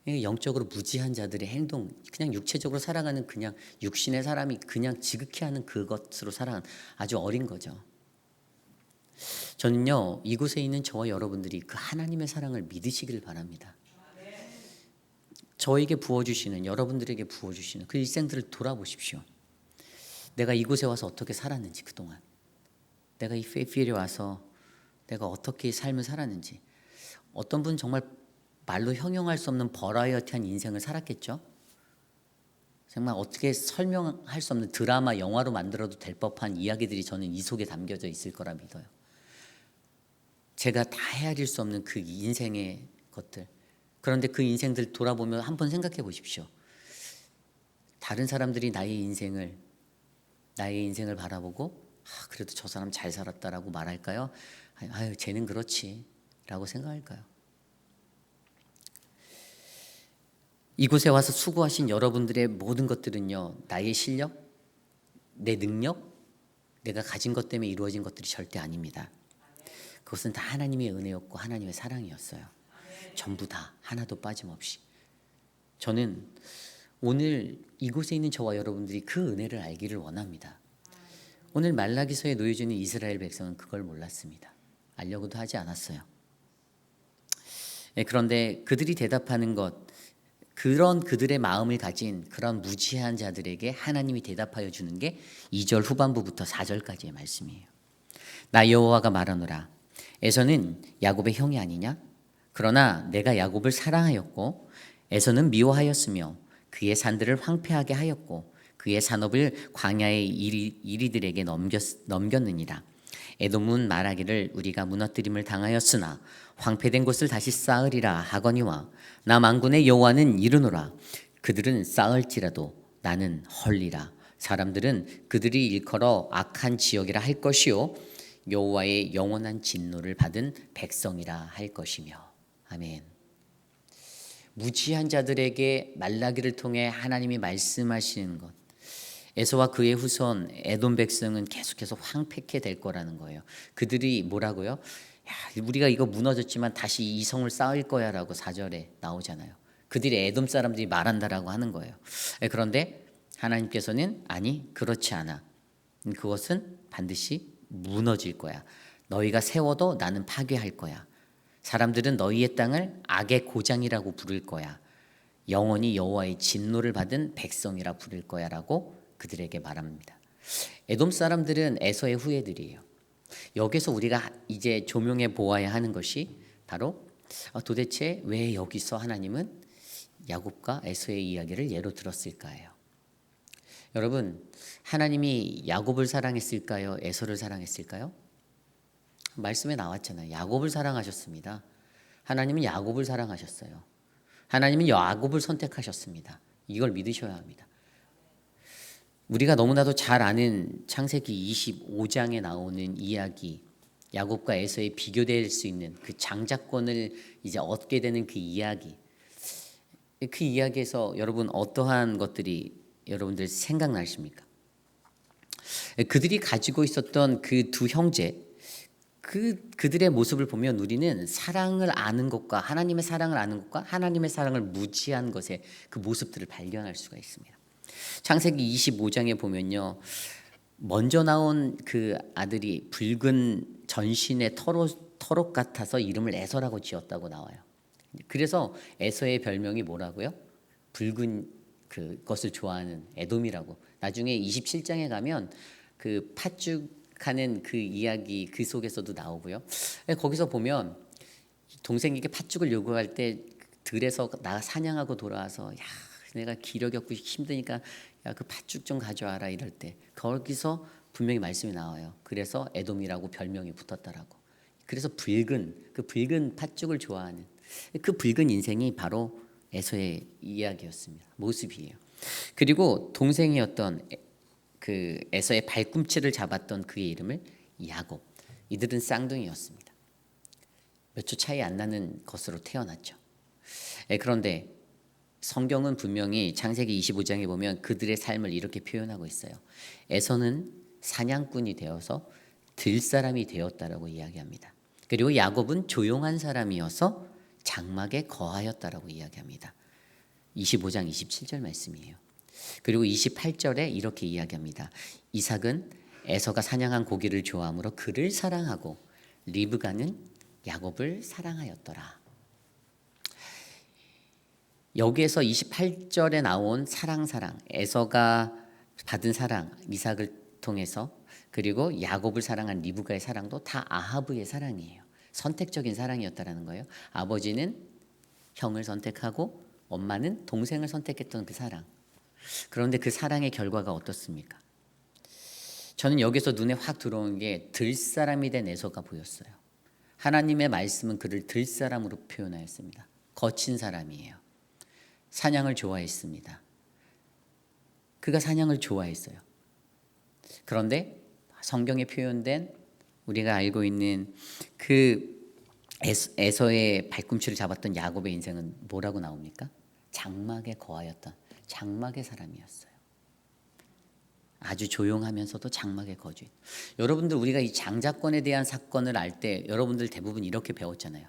영적으로 무지한 자들의 행동, 그냥 육체적으로 살아가는 그냥 육신의 사람이 그냥 지극히 하는 그것으로 살아가는 아주 어린 거죠. 저는요, 이곳에 있는 저와 여러분들이 그 하나님의 사랑을 믿으시기를 바랍니다. 저에게 부어주시는, 여러분들에게 부어주시는 그 일생들을 돌아보십시오. 내가 이곳에 와서 어떻게 살았는지, 그동안 내가 이 페이필에 와서 내가 어떻게 삶을 살았는지. 어떤 분은 정말 말로 형용할 수 없는 버라이어티한 인생을 살았겠죠. 정말 어떻게 설명할 수 없는 드라마, 영화로 만들어도 될 법한 이야기들이 저는 이 속에 담겨져 있을 거라 믿어요. 제가 다 헤아릴 수 없는 그 인생의 것들. 그런데 그 인생들 돌아보면 한번 생각해 보십시오. 다른 사람들이 나의 인생을 바라보고 그래도 저 사람 잘 살았다라고 말할까요? 아유, 쟤는 그렇지 라고 생각할까요? 이곳에 와서 수고하신 여러분들의 모든 것들은요, 나의 실력, 내 능력, 내가 가진 것 때문에 이루어진 것들이 절대 아닙니다. 그것은 다 하나님의 은혜였고 하나님의 사랑이었어요. 전부 다, 하나도 빠짐없이. 저는 오늘 이곳에 있는 저와 여러분들이 그 은혜를 알기를 원합니다. 오늘 말라기서에 놓여져 있는 이스라엘 백성은 그걸 몰랐습니다. 알려고도 하지 않았어요. 그런데 그들이 대답하는 것, 그런 그들의 마음을 가진 그런 무지한 자들에게 하나님이 대답하여 주는 게 2절 후반부부터 4절까지의 말씀이에요. 나 여호와가 말하노라. 에서는 야곱의 형이 아니냐? 그러나 내가 야곱을 사랑하였고 에서는 미워하였으며 그의 산들을 황폐하게 하였고 그의 산업을 광야의 이리들에게 넘겼느니라. 에돔은 말하기를 우리가 무너뜨림을 당하였으나 황폐된 곳을 다시 쌓으리라 하거니와 나 만군의 여호와는 이르노라. 그들은 쌓을지라도 나는 헐리라. 사람들은 그들이 일컬어 악한 지역이라 할 것이요 여호와의 영원한 진노를 받은 백성이라 할 것이며. 아멘. 무지한 자들에게 말라기를 통해 하나님이 말씀하시는 것, 에서와 그의 후손 에돔 백성은 계속해서 황폐케 될 거라는 거예요. 그들이 뭐라고요? 야, 우리가 이거 무너졌지만 다시 이 성을 쌓을 거야라고 4절에 나오잖아요. 그들이 에돔 사람들이 말한다라고 하는 거예요. 그런데 하나님께서는 아니 그렇지 않아. 그것은 반드시 무너질 거야. 너희가 세워도 나는 파괴할 거야. 사람들은 너희의 땅을 악의 고장이라고 부를 거야. 영원히 여호와의 진노를 받은 백성이라 부를 거야라고 그들에게 말합니다. 에돔 사람들은 에서의 후예들이에요. 여기서 우리가 이제 조명해 보아야 하는 것이 바로 도대체 왜 여기서 하나님은 야곱과 에서의 이야기를 예로 들었을까요? 여러분, 하나님이 야곱을 사랑했을까요? 에서를 사랑했을까요? 말씀에 나왔잖아요. 야곱을 사랑하셨습니다. 하나님은 야곱을 사랑하셨어요. 하나님은 야곱을 선택하셨습니다. 이걸 믿으셔야 합니다. 우리가 너무나도 잘 아는 창세기 25장에 나오는 이야기, 야곱과 에서의 비교될 수 있는 그 장자권을 이제 얻게 되는 그 이야기. 그 이야기에서 여러분 어떠한 것들이 여러분들 생각나십니까? 그들이 가지고 있었던 그 두 형제, 그들의 모습을 보면 우리는 사랑을 아는 것과 하나님의 사랑을 아는 것과 하나님의 사랑을 무지한 것의 그 모습들을 발견할 수가 있습니다. 창세기 25장에 보면요, 먼저 나온 그 아들이 붉은 전신의 털옷 같아서 이름을 에서라고 지었다고 나와요. 그래서 에서의 별명이 뭐라고요? 붉은 그것을 좋아하는 에돔이라고. 나중에 27장에 가면 그 팥죽하는 그 이야기 그 속에서도 나오고요. 거기서 보면 동생에게 팥죽을 요구할 때 들에서 나 사냥하고 돌아와서 야 내가 기력이 없고 힘드니까 야 그 팥죽 좀 가져와라 이럴 때 거기서 분명히 말씀이 나와요. 그래서 에돔이라고 별명이 붙었다라고. 그래서 붉은 팥죽을 좋아하는 그 붉은 인생이 바로 에서의 이야기였습니다. 모습이에요. 그리고 동생이었던 그 에서의 발꿈치를 잡았던 그의 이름을 야곱. 이들은 쌍둥이였습니다. 몇 초 차이 안 나는 것으로 태어났죠. 그런데 성경은 분명히 창세기 25장에 보면 그들의 삶을 이렇게 표현하고 있어요. 에서는 사냥꾼이 되어서 들사람이 되었다라고 이야기합니다. 그리고 야곱은 조용한 사람이어서 장막에 거하였다라고 이야기합니다. 25장 27절 말씀이에요. 그리고 28절에 이렇게 이야기합니다. 이삭은 에서가 사냥한 고기를 좋아하므로 그를 사랑하고 리브가는 야곱을 사랑하였더라. 여기에서 28절에 나온 사랑, 에서가 받은 사랑, 이삭을 통해서 그리고 야곱을 사랑한 리브가의 사랑도 다 아하브의 사랑이에요. 선택적인 사랑이었다라는 거예요. 아버지는 형을 선택하고 엄마는 동생을 선택했던 그 사랑. 그런데 그 사랑의 결과가 어떻습니까? 저는 여기서 눈에 확 들어온 게 들사람이 된 에서가 보였어요. 하나님의 말씀은 그를 들사람으로 표현하였습니다. 거친 사람이에요. 사냥을 좋아했습니다. 그가 사냥을 좋아했어요. 그런데 성경에 표현된 우리가 알고 있는 그 에서의 발꿈치를 잡았던 야곱의 인생은 뭐라고 나옵니까? 장막에 거하였던 장막의 사람이었어요. 아주 조용하면서도 장막에 거주했. 여러분들 우리가 이 장자권에 대한 사건을 알 때 여러분들 대부분 이렇게 배웠잖아요.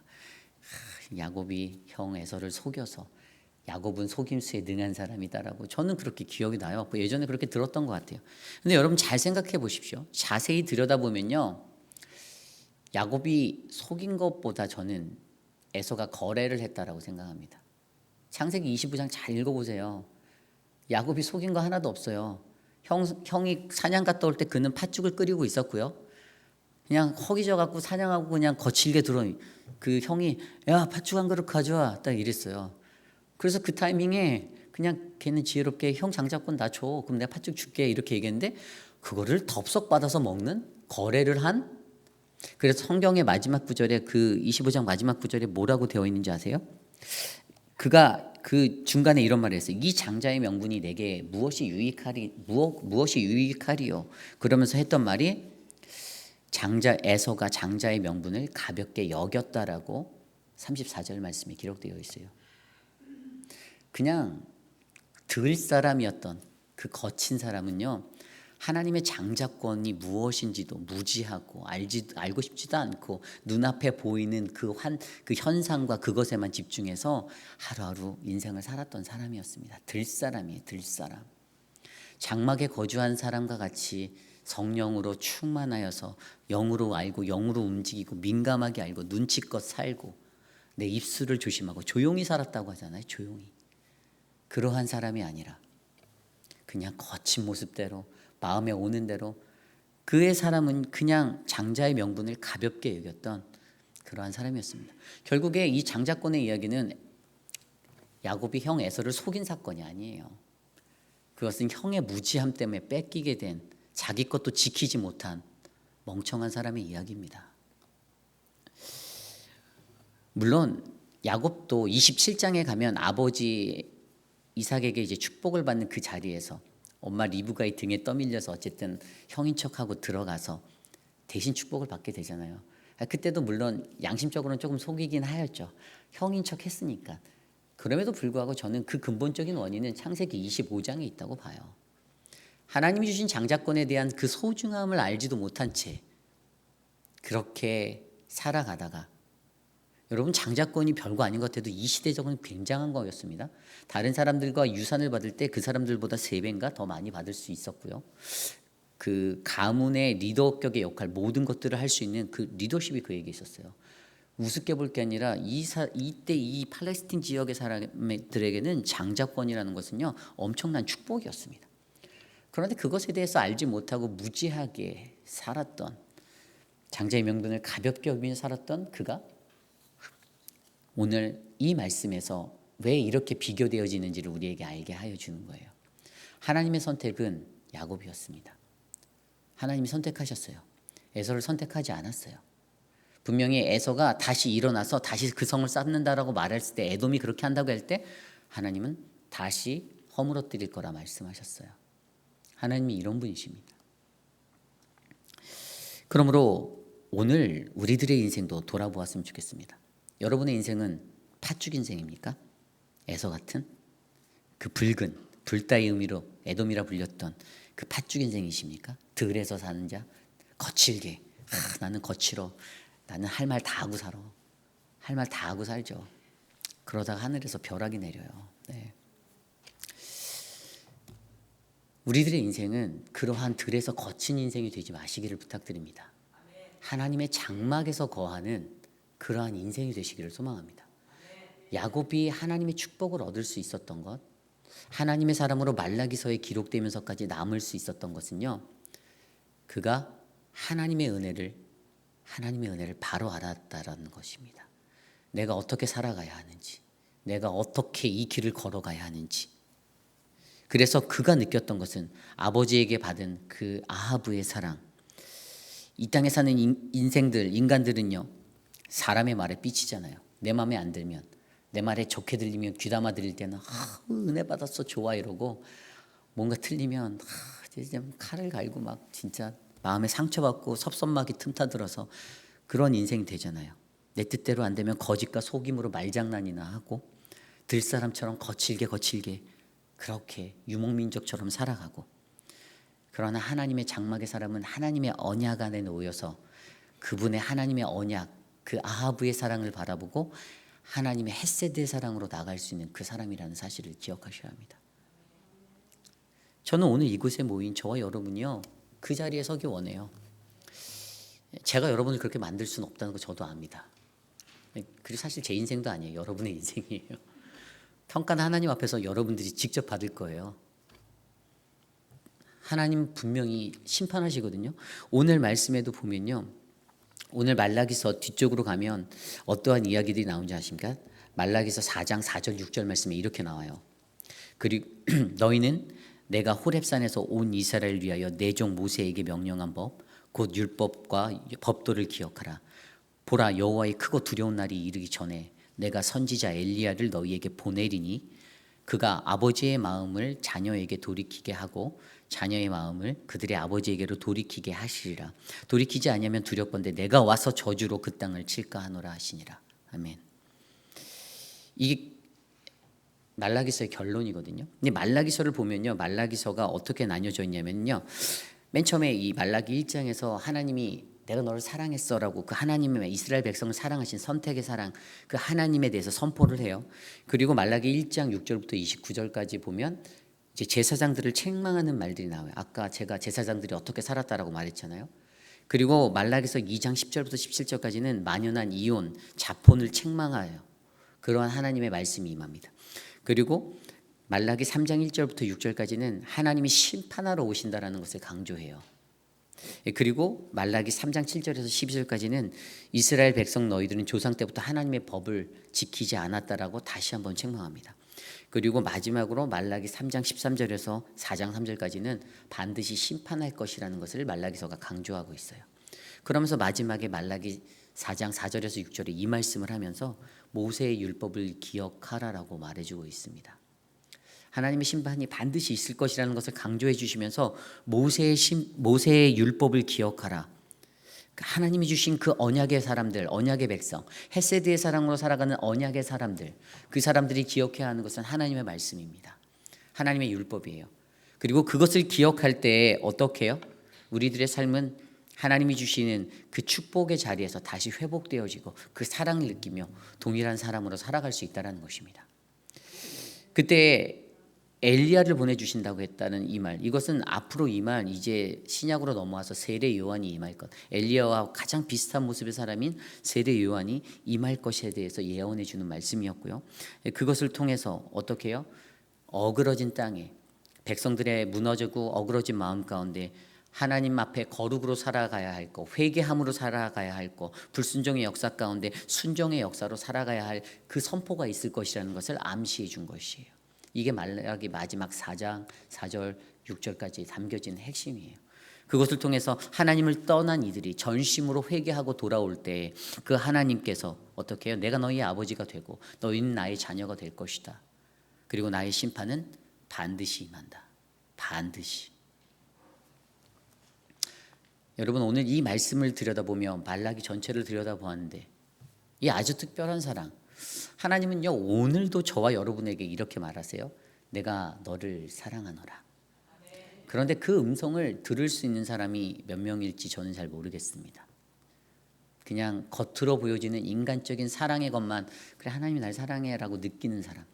야곱이 형 에서를 속여서 야곱은 속임수에 능한 사람이다라고 저는 그렇게 기억이 나요. 예전에 그렇게 들었던 것 같아요. 근데 여러분 잘 생각해 보십시오. 자세히 들여다보면요. 야곱이 속인 것보다 저는 에서가 거래를 했다라고 생각합니다. 창세기 25장 잘 읽어보세요. 야곱이 속인 거 하나도 없어요. 형이 사냥 갔다 올 때 그는 팥죽을 끓이고 있었고요. 그냥 허기져 갖고 사냥하고 그냥 거칠게 들어. 그 형이 야 팥죽 한 그릇 가져와 딱 이랬어요. 그래서 그 타이밍에 그냥 걔는 지혜롭게 형 장자권 나 줘. 그럼 내가 팥죽 줄게 이렇게 얘기했는데 그거를 덥석 받아서 먹는 거래를 한. 그래서 성경의 마지막 구절에 그 25장 마지막 구절에 뭐라고 되어 있는지 아세요? 그가 그 중간에 이런 말을 했어요. 이 장자의 명분이 내게 무엇이 유익하리요? 그러면서 했던 말이 장자 에서가 장자의 명분을 가볍게 여겼다라고 34절 말씀에 기록되어 있어요. 그냥 들 사람이었던 그 거친 사람은요, 하나님의 장자권이 무엇인지도 무지하고 알고 싶지도 않고 눈앞에 보이는 그 현상과 그것에만 집중해서 하루하루 인생을 살았던 사람이었습니다. 들사람이에요. 들사람. 장막에 거주한 사람과 같이 성령으로 충만하여서 영으로 알고 영으로 움직이고 민감하게 알고 눈치껏 살고 내 입술을 조심하고 조용히 살았다고 하잖아요. 조용히. 그러한 사람이 아니라 그냥 거친 모습대로 마음에 오는 대로 그의 사람은 그냥 장자의 명분을 가볍게 여겼던 그러한 사람이었습니다. 결국에 이 장자권의 이야기는 야곱이 형 에서를 속인 사건이 아니에요. 그것은 형의 무지함 때문에 뺏기게 된 자기 것도 지키지 못한 멍청한 사람의 이야기입니다. 물론 야곱도 27장에 가면 아버지 이삭에게 이제 축복을 받는 그 자리에서 엄마 리브가의 등에 떠밀려서 어쨌든 형인 척하고 들어가서 대신 축복을 받게 되잖아요. 그때도 물론 양심적으로는 조금 속이긴 하였죠. 형인 척 했으니까. 그럼에도 불구하고 저는 그 근본적인 원인은 창세기 25장에 있다고 봐요. 하나님이 주신 장자권에 대한 그 소중함을 알지도 못한 채 그렇게 살아가다가 여러분 장자권이 별거 아닌 것 같아도 이 시대적으로는 굉장한 거였습니다. 다른 사람들과 유산을 받을 때 그 사람들보다 3배인가 더 많이 받을 수 있었고요. 그 가문의 리더격의 역할 모든 것들을 할 수 있는 그 리더십이 그에게 있었어요. 우습게 볼 게 아니라 이때 이 팔레스틴 지역의 사람들에게는 장자권이라는 것은요 엄청난 축복이었습니다. 그런데 그것에 대해서 알지 못하고 무지하게 살았던 장자의 명분을 가볍게 여기며 살았던 그가 오늘 이 말씀에서 왜 이렇게 비교되어지는지를 우리에게 알게 하여 주는 거예요. 하나님의 선택은 야곱이었습니다. 하나님이 선택하셨어요. 에서를 선택하지 않았어요. 분명히 에서가 다시 일어나서 다시 그 성을 쌓는다라고 말했을 때 에돔이 그렇게 한다고 할 때 하나님은 다시 허물어뜨릴 거라 말씀하셨어요. 하나님이 이런 분이십니다. 그러므로 오늘 우리들의 인생도 돌아보았으면 좋겠습니다. 여러분의 인생은 팥죽 인생입니까? 에서 같은 그 붉은 불다의 의미로 에돔이라 불렸던 그 팥죽 인생이십니까? 들에서 사는 자 거칠게 나는 거칠어 나는 할 말 다 하고 살아 할 말 다 하고 살죠. 그러다가 하늘에서 벼락이 내려요. 네. 우리들의 인생은 그러한 들에서 거친 인생이 되지 마시기를 부탁드립니다. 하나님의 장막에서 거하는 그러한 인생이 되시기를 소망합니다. 야곱이 하나님의 축복을 얻을 수 있었던 것, 하나님의 사람으로 말라기서에 기록되면서까지 남을 수 있었던 것은요, 그가 하나님의 은혜를 바로 알았다라는 것입니다. 내가 어떻게 살아가야 하는지, 내가 어떻게 이 길을 걸어가야 하는지. 그래서 그가 느꼈던 것은 아버지에게 받은 그 아하브의 사랑. 이 땅에 사는 인간들은요, 사람의 말에 삐치잖아요. 내 마음에 안 들면, 내 말에 좋게 들리면 귀담아 들릴 때는 은혜 받았어 좋아 이러고, 뭔가 틀리면 이제 칼을 갈고 막 진짜 마음에 상처받고 섭섭하게 틈타들어서 그런 인생이 되잖아요. 내 뜻대로 안 되면 거짓과 속임으로 말장난이나 하고 들사람처럼 거칠게 그렇게 유목민족처럼 살아가고, 그러나 하나님의 장막의 사람은 하나님의 언약 안에 놓여서 그분의 하나님의 언약, 그 아하브의 사랑을 바라보고 하나님의 헷세드의 사랑으로 나갈 수 있는 그 사람이라는 사실을 기억하셔야 합니다. 저는 오늘 이곳에 모인 저와 여러분이요, 그 자리에 서기 원해요. 제가 여러분을 그렇게 만들 수는 없다는 거 저도 압니다. 그리고 사실 제 인생도 아니에요. 여러분의 인생이에요. 평가는 하나님 앞에서 여러분들이 직접 받을 거예요. 하나님 분명히 심판하시거든요. 오늘 말씀에도 보면요, 오늘 말라기서 뒤쪽으로 가면 어떠한 이야기들이 나오는지 아십니까? 말라기서 4장 4절 6절 말씀에 이렇게 나와요. 그리고 너희는 내가 호렙산에서 온 이스라엘을 위하여 내 종 모세에게 명령한 법 곧 율법과 법도를 기억하라. 보라, 여호와의 크고 두려운 날이 이르기 전에 내가 선지자 엘리야를 너희에게 보내리니 그가 아버지의 마음을 자녀에게 돌이키게 하고 자녀의 마음을 그들의 아버지에게로 돌이키게 하시리라. 돌이키지 아니하면 두렵건대 내가 와서 저주로 그 땅을 칠까 하노라 하시니라. 아멘. 이게 말라기서의 결론이거든요. 근데 말라기서를 보면요, 말라기서가 어떻게 나뉘어져 있냐면요, 맨 처음에 이 말라기 1장에서 하나님이 내가 너를 사랑했어라고 그 하나님의 이스라엘 백성을 사랑하신 선택의 사랑, 그 하나님에 대해서 선포를 해요. 그리고 말라기 1장 6절부터 29절까지 보면 이제 제사장들을 책망하는 말들이 나와요. 아까 제가 제사장들이 어떻게 살았다라고 말했잖아요. 그리고 말라기서 2장 10절부터 17절까지는 만연한 이혼, 자폰을 책망하여 그러한 하나님의 말씀이 임합니다. 그리고 말라기 3장 1절부터 6절까지는 하나님이 심판하러 오신다라는 것을 강조해요. 그리고 말라기 3장 7절에서 12절까지는 이스라엘 백성 너희들은 조상 때부터 하나님의 법을 지키지 않았다라고 다시 한번 책망합니다. 그리고 마지막으로 말라기 3장 13절에서 4장 3절까지는 반드시 심판할 것이라는 것을 말라기서가 강조하고 있어요. 그러면서 마지막에 말라기 4장 4절에서 6절에 이 말씀을 하면서 모세의 율법을 기억하라라고 말해주고 있습니다. 하나님의 심판이 반드시 있을 것이라는 것을 강조해 주시면서 모세의 율법을 기억하라. 하나님이 주신 그 언약의 사람들, 언약의 백성, 헤세드의 사랑으로 살아가는 언약의 사람들, 그 사람들이 기억해야 하는 것은 하나님의 말씀입니다. 하나님의 율법이에요. 그리고 그것을 기억할 때 어떻게 해요? 우리들의 삶은 하나님이 주시는 그 축복의 자리에서 다시 회복되어지고 그 사랑을 느끼며 동일한 사람으로 살아갈 수 있다는 것입니다. 그때 엘리야를 보내주신다고 했다는 이 말, 이것은 앞으로 임할 이제 신약으로 넘어와서 세례 요한이 임할 것, 엘리야와 가장 비슷한 모습의 사람인 세례 요한이 임할 것에 대해서 예언해 주는 말씀이었고요. 그것을 통해서 어떻게 해요? 어그러진 땅에 백성들의 무너지고 어그러진 마음 가운데 하나님 앞에 거룩으로 살아가야 할 것, 회개함으로 살아가야 할 것, 불순종의 역사 가운데 순종의 역사로 살아가야 할 그 선포가 있을 것이라는 것을 암시해 준 것이에요. 이게 말라기 마지막 4장 4절 6절까지 담겨진 핵심이에요. 그것을 통해서 하나님을 떠난 이들이 전심으로 회개하고 돌아올 때 그 하나님께서 어떻게 해요? 내가 너희의 아버지가 되고 너희는 나의 자녀가 될 것이다. 그리고 나의 심판은 반드시 임한다. 반드시. 여러분, 오늘 이 말씀을 들여다보면 말라기 전체를 들여다보았는데 이 아주 특별한 사랑, 하나님은요 오늘도 저와 여러분에게 이렇게 말하세요. 내가 너를 사랑하노라. 그런데 그 음성을 들을 수 있는 사람이 몇 명일지 저는 잘 모르겠습니다. 그냥 겉으로 보여지는 인간적인 사랑의 것만, 그래 하나님이 날 사랑해라고 느끼는 사람,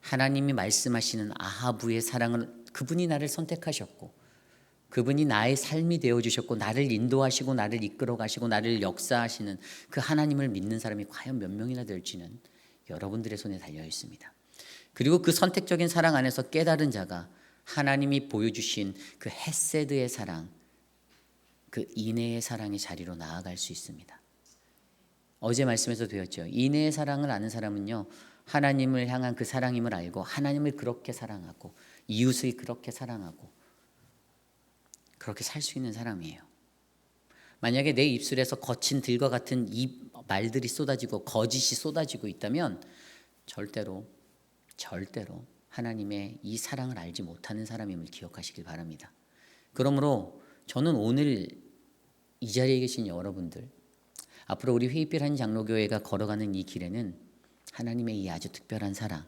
하나님이 말씀하시는 아하부의 사랑을, 그분이 나를 선택하셨고 그분이 나의 삶이 되어주셨고 나를 인도하시고 나를 이끌어 가시고 나를 역사하시는 그 하나님을 믿는 사람이 과연 몇 명이나 될지는 여러분들의 손에 달려 있습니다. 그리고 그 선택적인 사랑 안에서 깨달은 자가 하나님이 보여주신 그 헤세드의 사랑, 그 인애의 사랑의 자리로 나아갈 수 있습니다. 어제 말씀에서 되었죠. 인애의 사랑을 아는 사람은요 하나님을 향한 그 사랑임을 알고 하나님을 그렇게 사랑하고 이웃을 그렇게 사랑하고 그렇게 살 수 있는 사람이에요. 만약에 내 입술에서 거친 들과 같은 이 말들이 쏟아지고 거짓이 쏟아지고 있다면 절대로 하나님의 이 사랑을 알지 못하는 사람임을 기억하시길 바랍니다. 그러므로 저는 오늘 이 자리에 계신 여러분들, 앞으로 우리 회의빛 한 장로교회가 걸어가는 이 길에는 하나님의 이 아주 특별한 사랑,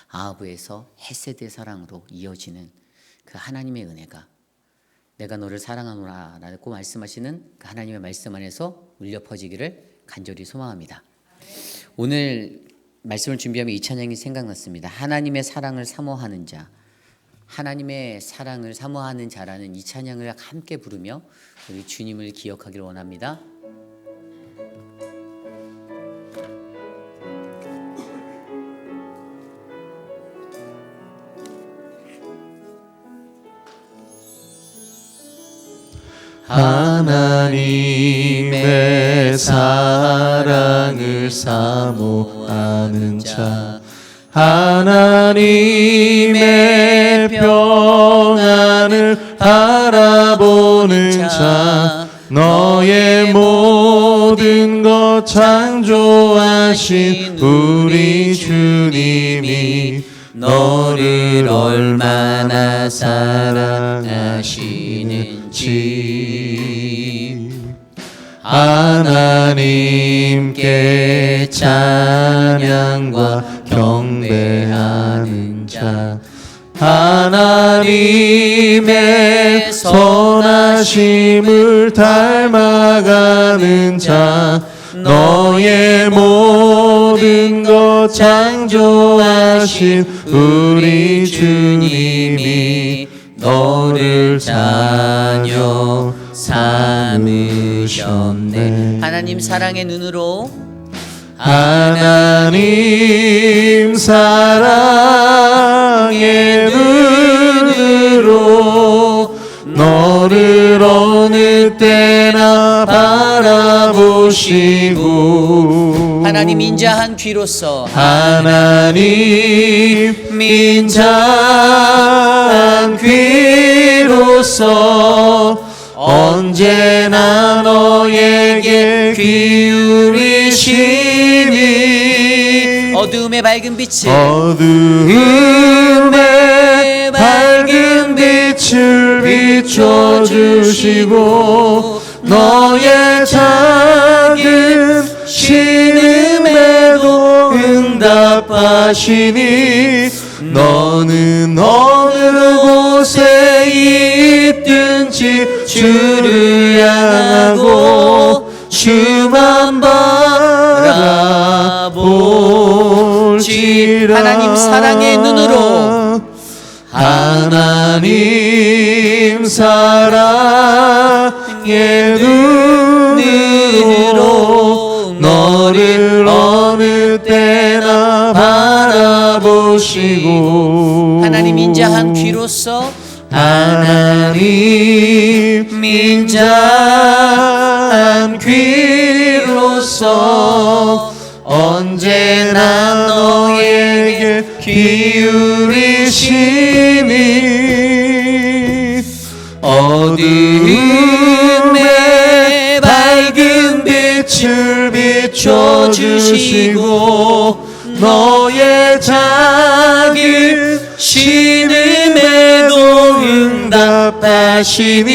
아하부에서 헤세드의 사랑으로 이어지는 그 하나님의 은혜가 내가 너를 사랑하노라 라고 말씀하시는 그 하나님의 말씀 안에서 울려 퍼지기를 간절히 소망합니다. 오늘 말씀을 준비하며 이 찬양이 생각났습니다. 하나님의 사랑을 사모하는 자, 하나님의 사랑을 사모하는 자라는 이 찬양을 함께 부르며 우리 주님을 기억하기를 원합니다. 하나님의 사랑을 사모하는 자, 하나님의 평안을 바라보는 자, 너의 모든 것 창조하신 우리 주님이 너를 얼마나 사랑하시는지 하나님께 찬양과 경배하는 자, 하나님의 선하심을 닮아가는 자, 너의 모든 것 창조하신 우리 주님이 너를 자녀 삼으셨네. 하나님 사랑의 눈으로, 하나님 사랑의 눈으로 너를 어느 때나 바라보시고, 하나님 인자한 귀로서, 하나님 민자한 귀로서 언제나 너에게 기울이시니 어두움의 밝은 빛을, 어두움의 밝은 빛을 비춰주시고, 너의 작은 신음에도 응답하시니, 너는 어느 곳에 있든지 주를 향하고 주만 바라볼지라. 하나님 사랑의 눈으로, 하나님 사랑의 눈으로 너를 어느 때나 바라보시고, 하나님 인자한 귀로서, 하나님 인자한 귀로서 언제나 너에게 기울이시니, 어두움의 밝은 빛을 비춰주시고, 너의 작은 신음에도 응답하시니,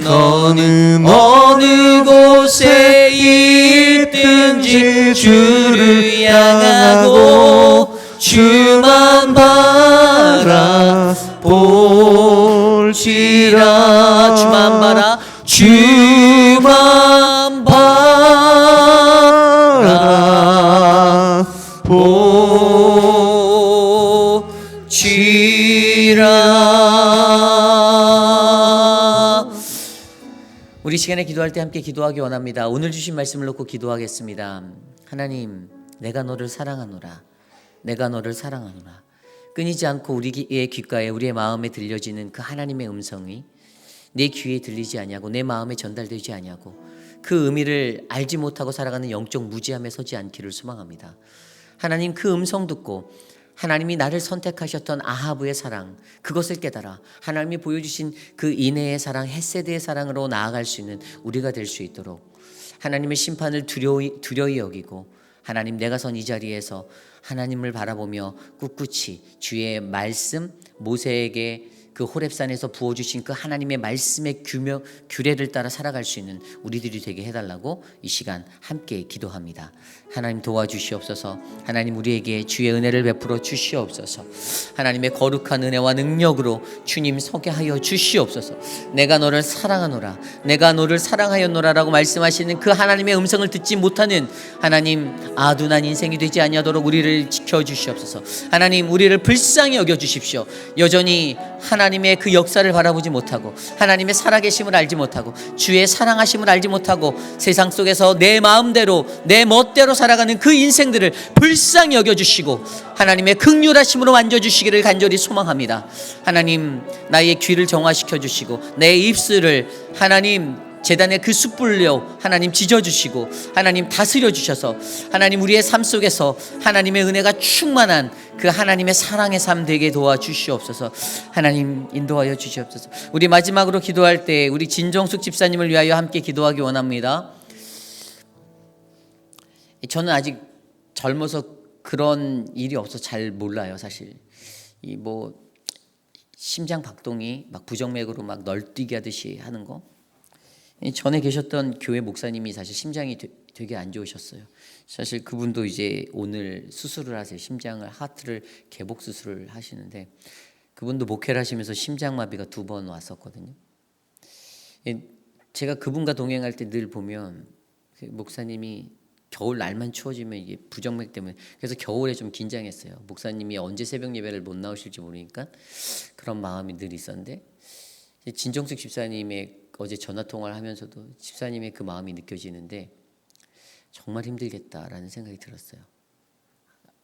너는 어느 곳에 있든지 주를 향하고 주만 바라볼지라. 주만 바라, 주만 바라볼지라. 우리 시간에 기도할 때 함께 기도하기 원합니다. 오늘 주신 말씀을 놓고 기도하겠습니다. 하나님, 내가 너를 사랑하노라. 내가 너를 사랑하노라. 끊이지 않고 우리의 귓가에, 우리의 마음에 들려지는 그 하나님의 음성이 내 귀에 들리지 아니하고 내 마음에 전달되지 아니하고 그 의미를 알지 못하고 살아가는 영적 무지함에 서지 않기를 소망합니다. 하나님, 그 음성 듣고 하나님이 나를 선택하셨던 아하브의 사랑, 그것을 깨달아 하나님이 보여주신 그 인애의 사랑, 헷세드의 사랑으로 나아갈 수 있는 우리가 될 수 있도록 하나님의 심판을 두려이 여기고, 하나님, 내가 선 이 자리에서 하나님을 바라보며 꿋꿋이 주의 말씀, 모세에게 그 호렙산에서 부어주신 그 하나님의 말씀의 규례를 따라 살아갈 수 있는 우리들이 되게 해달라고 이 시간 함께 기도합니다. 하나님 도와주시옵소서. 하나님, 우리에게 주의 은혜를 베풀어 주시옵소서. 하나님의 거룩한 은혜와 능력으로 주님 서게 하여 주시옵소서. 내가 너를 사랑하노라, 내가 너를 사랑하였노라 라고 말씀하시는 그 하나님의 음성을 듣지 못하는 하나님, 아둔한 인생이 되지 아니하도록 우리를 지켜주시옵소서. 하나님, 우리를 불쌍히 여겨주십시오. 여전히 하나님 하나님의 그 역사를 바라보지 못하고 하나님의 살아계심을 알지 못하고 주의 사랑하심을 알지 못하고 세상 속에서 내 마음대로 내 멋대로 살아가는 그 인생들을 불쌍히 여겨주시고 하나님의 긍휼하심으로 만져주시기를 간절히 소망합니다. 하나님, 나의 귀를 정화시켜 주시고 내 입술을 하나님 제단의 그 숯불로 하나님 지져주시고 하나님 다스려 주셔서 하나님 우리의 삶 속에서 하나님의 은혜가 충만한 그 하나님의 사랑의 삶 되게 도와주시옵소서. 하나님 인도하여 주시옵소서. 우리 마지막으로 기도할 때 우리 진정숙 집사님을 위하여 함께 기도하기 원합니다. 저는 아직 젊어서 그런 일이 없어서 잘 몰라요. 사실 이 뭐 심장 박동이 막 부정맥으로 막 널뛰게 하듯이 하는 거, 전에 계셨던 교회 목사님이 사실 심장이 되게 안 좋으셨어요. 사실 그분도 이제 오늘 수술을 하세요. 심장을, 하트를 개복 수술을 하시는데 그분도 목회를 하시면서 심장마비가 2번 왔었거든요. 제가 그분과 동행할 때 늘 보면 그 목사님이 겨울 날만 추워지면 이게 부정맥 때문에, 그래서 겨울에 좀 긴장했어요. 목사님이 언제 새벽 예배를 못 나오실지 모르니까 그런 마음이 늘 있었는데, 진정숙 집사님의 어제 전화 통화를 하면서도 집사님의 그 마음이 느껴지는데 정말 힘들겠다라는 생각이 들었어요.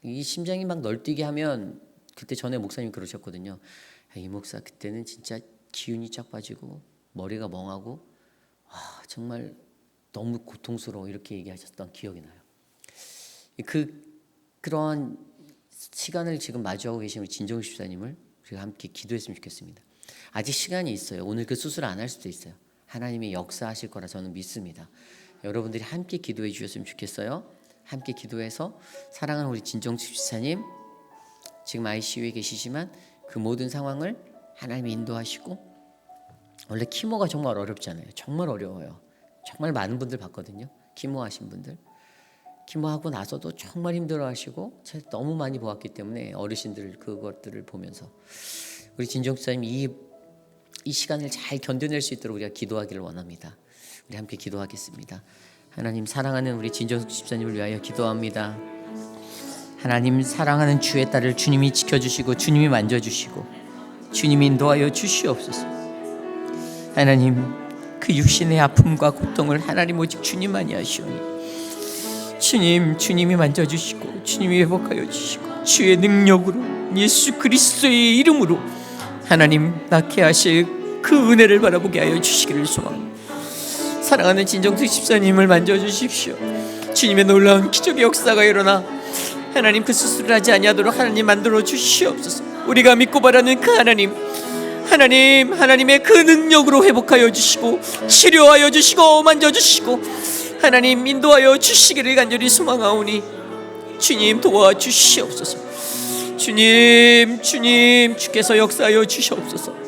이 심장이 막 널뛰게 하면, 그때 전에 목사님 그러셨거든요. 이 목사 그때는 진짜 기운이 쫙 빠지고 머리가 멍하고 정말 너무 고통스러워, 이렇게 얘기하셨던 기억이 나요. 그러한 시간을 지금 마주하고 계신 우리 진정숙 집사님을 우리가 함께 기도했으면 좋겠습니다. 아직 시간이 있어요. 오늘 그 수술 안 할 수도 있어요. 하나님이 역사하실 거라 저는 믿습니다. 여러분들이 함께 기도해 주셨으면 좋겠어요. 함께 기도해서 사랑하는 우리 진정숙 집사님, 지금 ICU에 계시지만 그 모든 상황을 하나님이 인도하시고, 원래 키모가 정말 어렵잖아요. 정말 어려워요. 정말 많은 분들 봤거든요. 키모 하신 분들. 키모하고 나서도 정말 힘들어하시고 제가 너무 많이 보았기 때문에 어르신들 그것들을 보면서 우리 진정숙 집사님 이 시간을 잘 견뎌낼 수 있도록 우리가 기도하기를 원합니다. 우리 함께 기도하겠습니다. 하나님, 사랑하는 우리 진정숙 집사님을 위하여 기도합니다. 하나님, 사랑하는 주의 딸을 주님이 지켜주시고 주님이 만져주시고 주님이 인도하여 주시옵소서. 하나님, 그 육신의 아픔과 고통을 하나님 오직 주님만이 아시오니 주님이 만져주시고 주님이 회복하여 주시고 주의 능력으로 예수 그리스도의 이름으로 하나님 낫게 하실 그 은혜를 바라보게 하여 주시기를 소망합니다. 사랑하는 진정숙 집사님을 만져주십시오. 주님의 놀라운 기적의 역사가 일어나 하나님 그 수술을 하지 아니하도록 하나님 만들어 주시옵소서. 우리가 믿고 바라는 그 하나님의 그 능력으로 회복하여 주시고 치료하여 주시고 만져주시고 하나님 인도하여 주시기를 간절히 소망하오니 주님 도와주시옵소서. 주님 주께서 역사하여 주시옵소서.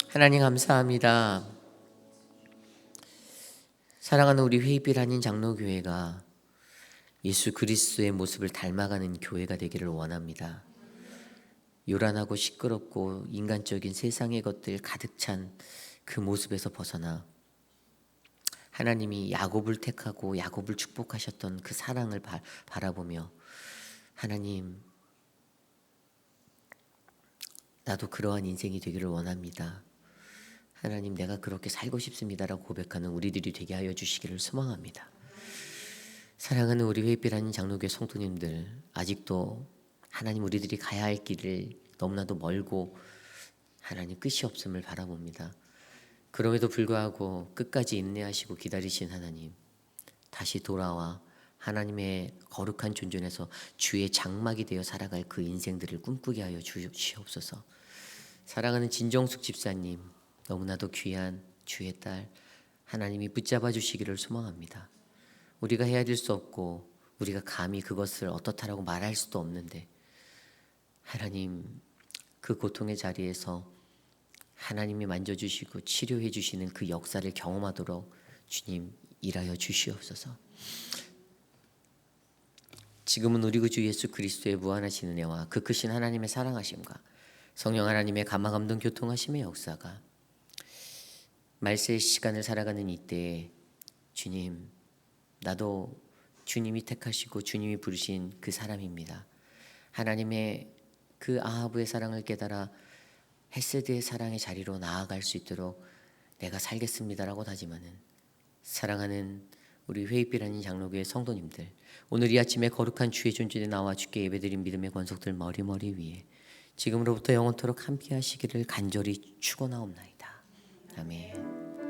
하나님 감사합니다. 사랑하는 우리 회의빌 한인 장로교회가 예수 그리스도의 모습을 닮아가는 교회가 되기를 원합니다. 요란하고 시끄럽고 인간적인 세상의 것들 가득 찬 그 모습에서 벗어나 하나님이 야곱을 택하고 야곱을 축복하셨던 그 사랑을 바라보며 하나님, 나도 그러한 인생이 되기를 원합니다. 하나님, 내가 그렇게 살고 싶습니다라고 고백하는 우리들이 되게 하여 주시기를 소망합니다. 사랑하는 우리 회의빌 한인 장로교회 성도님들, 아직도 하나님 우리들이 가야 할 길을 너무나도 멀고 하나님 끝이 없음을 바라봅니다. 그럼에도 불구하고 끝까지 인내하시고 기다리신 하나님, 다시 돌아와 하나님의 거룩한 존전에서 주의 장막이 되어 살아갈 그 인생들을 꿈꾸게 하여 주시옵소서. 사랑하는 진정숙 집사님, 너무나도 귀한 주의 딸 하나님이 붙잡아 주시기를 소망합니다. 우리가 헤아릴 수 없고 우리가 감히 그것을 어떻다라고 말할 수도 없는데 하나님, 그 고통의 자리에서 하나님이 만져주시고 치료해 주시는 그 역사를 경험하도록 주님 일하여 주시옵소서. 지금은 우리 구주 예수 그리스도의 무한하신 은혜와 그 크신 하나님의 사랑하심과 성령 하나님의 감화감동 교통하심의 역사가 말세의 시간을 살아가는 이때에 주님, 나도 주님이 택하시고 주님이 부르신 그 사람입니다. 하나님의 그 아하브의 사랑을 깨달아 헤세드의 사랑의 자리로 나아갈 수 있도록 내가 살겠습니다라고 다짐하는 사랑하는 우리 회의빛 아닌 장로교회 성도님들, 오늘 이 아침에 거룩한 주의 존전에 나와 주께 예배드린 믿음의 권속들 머리 위에 지금으로부터 영원토록 함께 하시기를 간절히 축원하옵나이다. 아멘.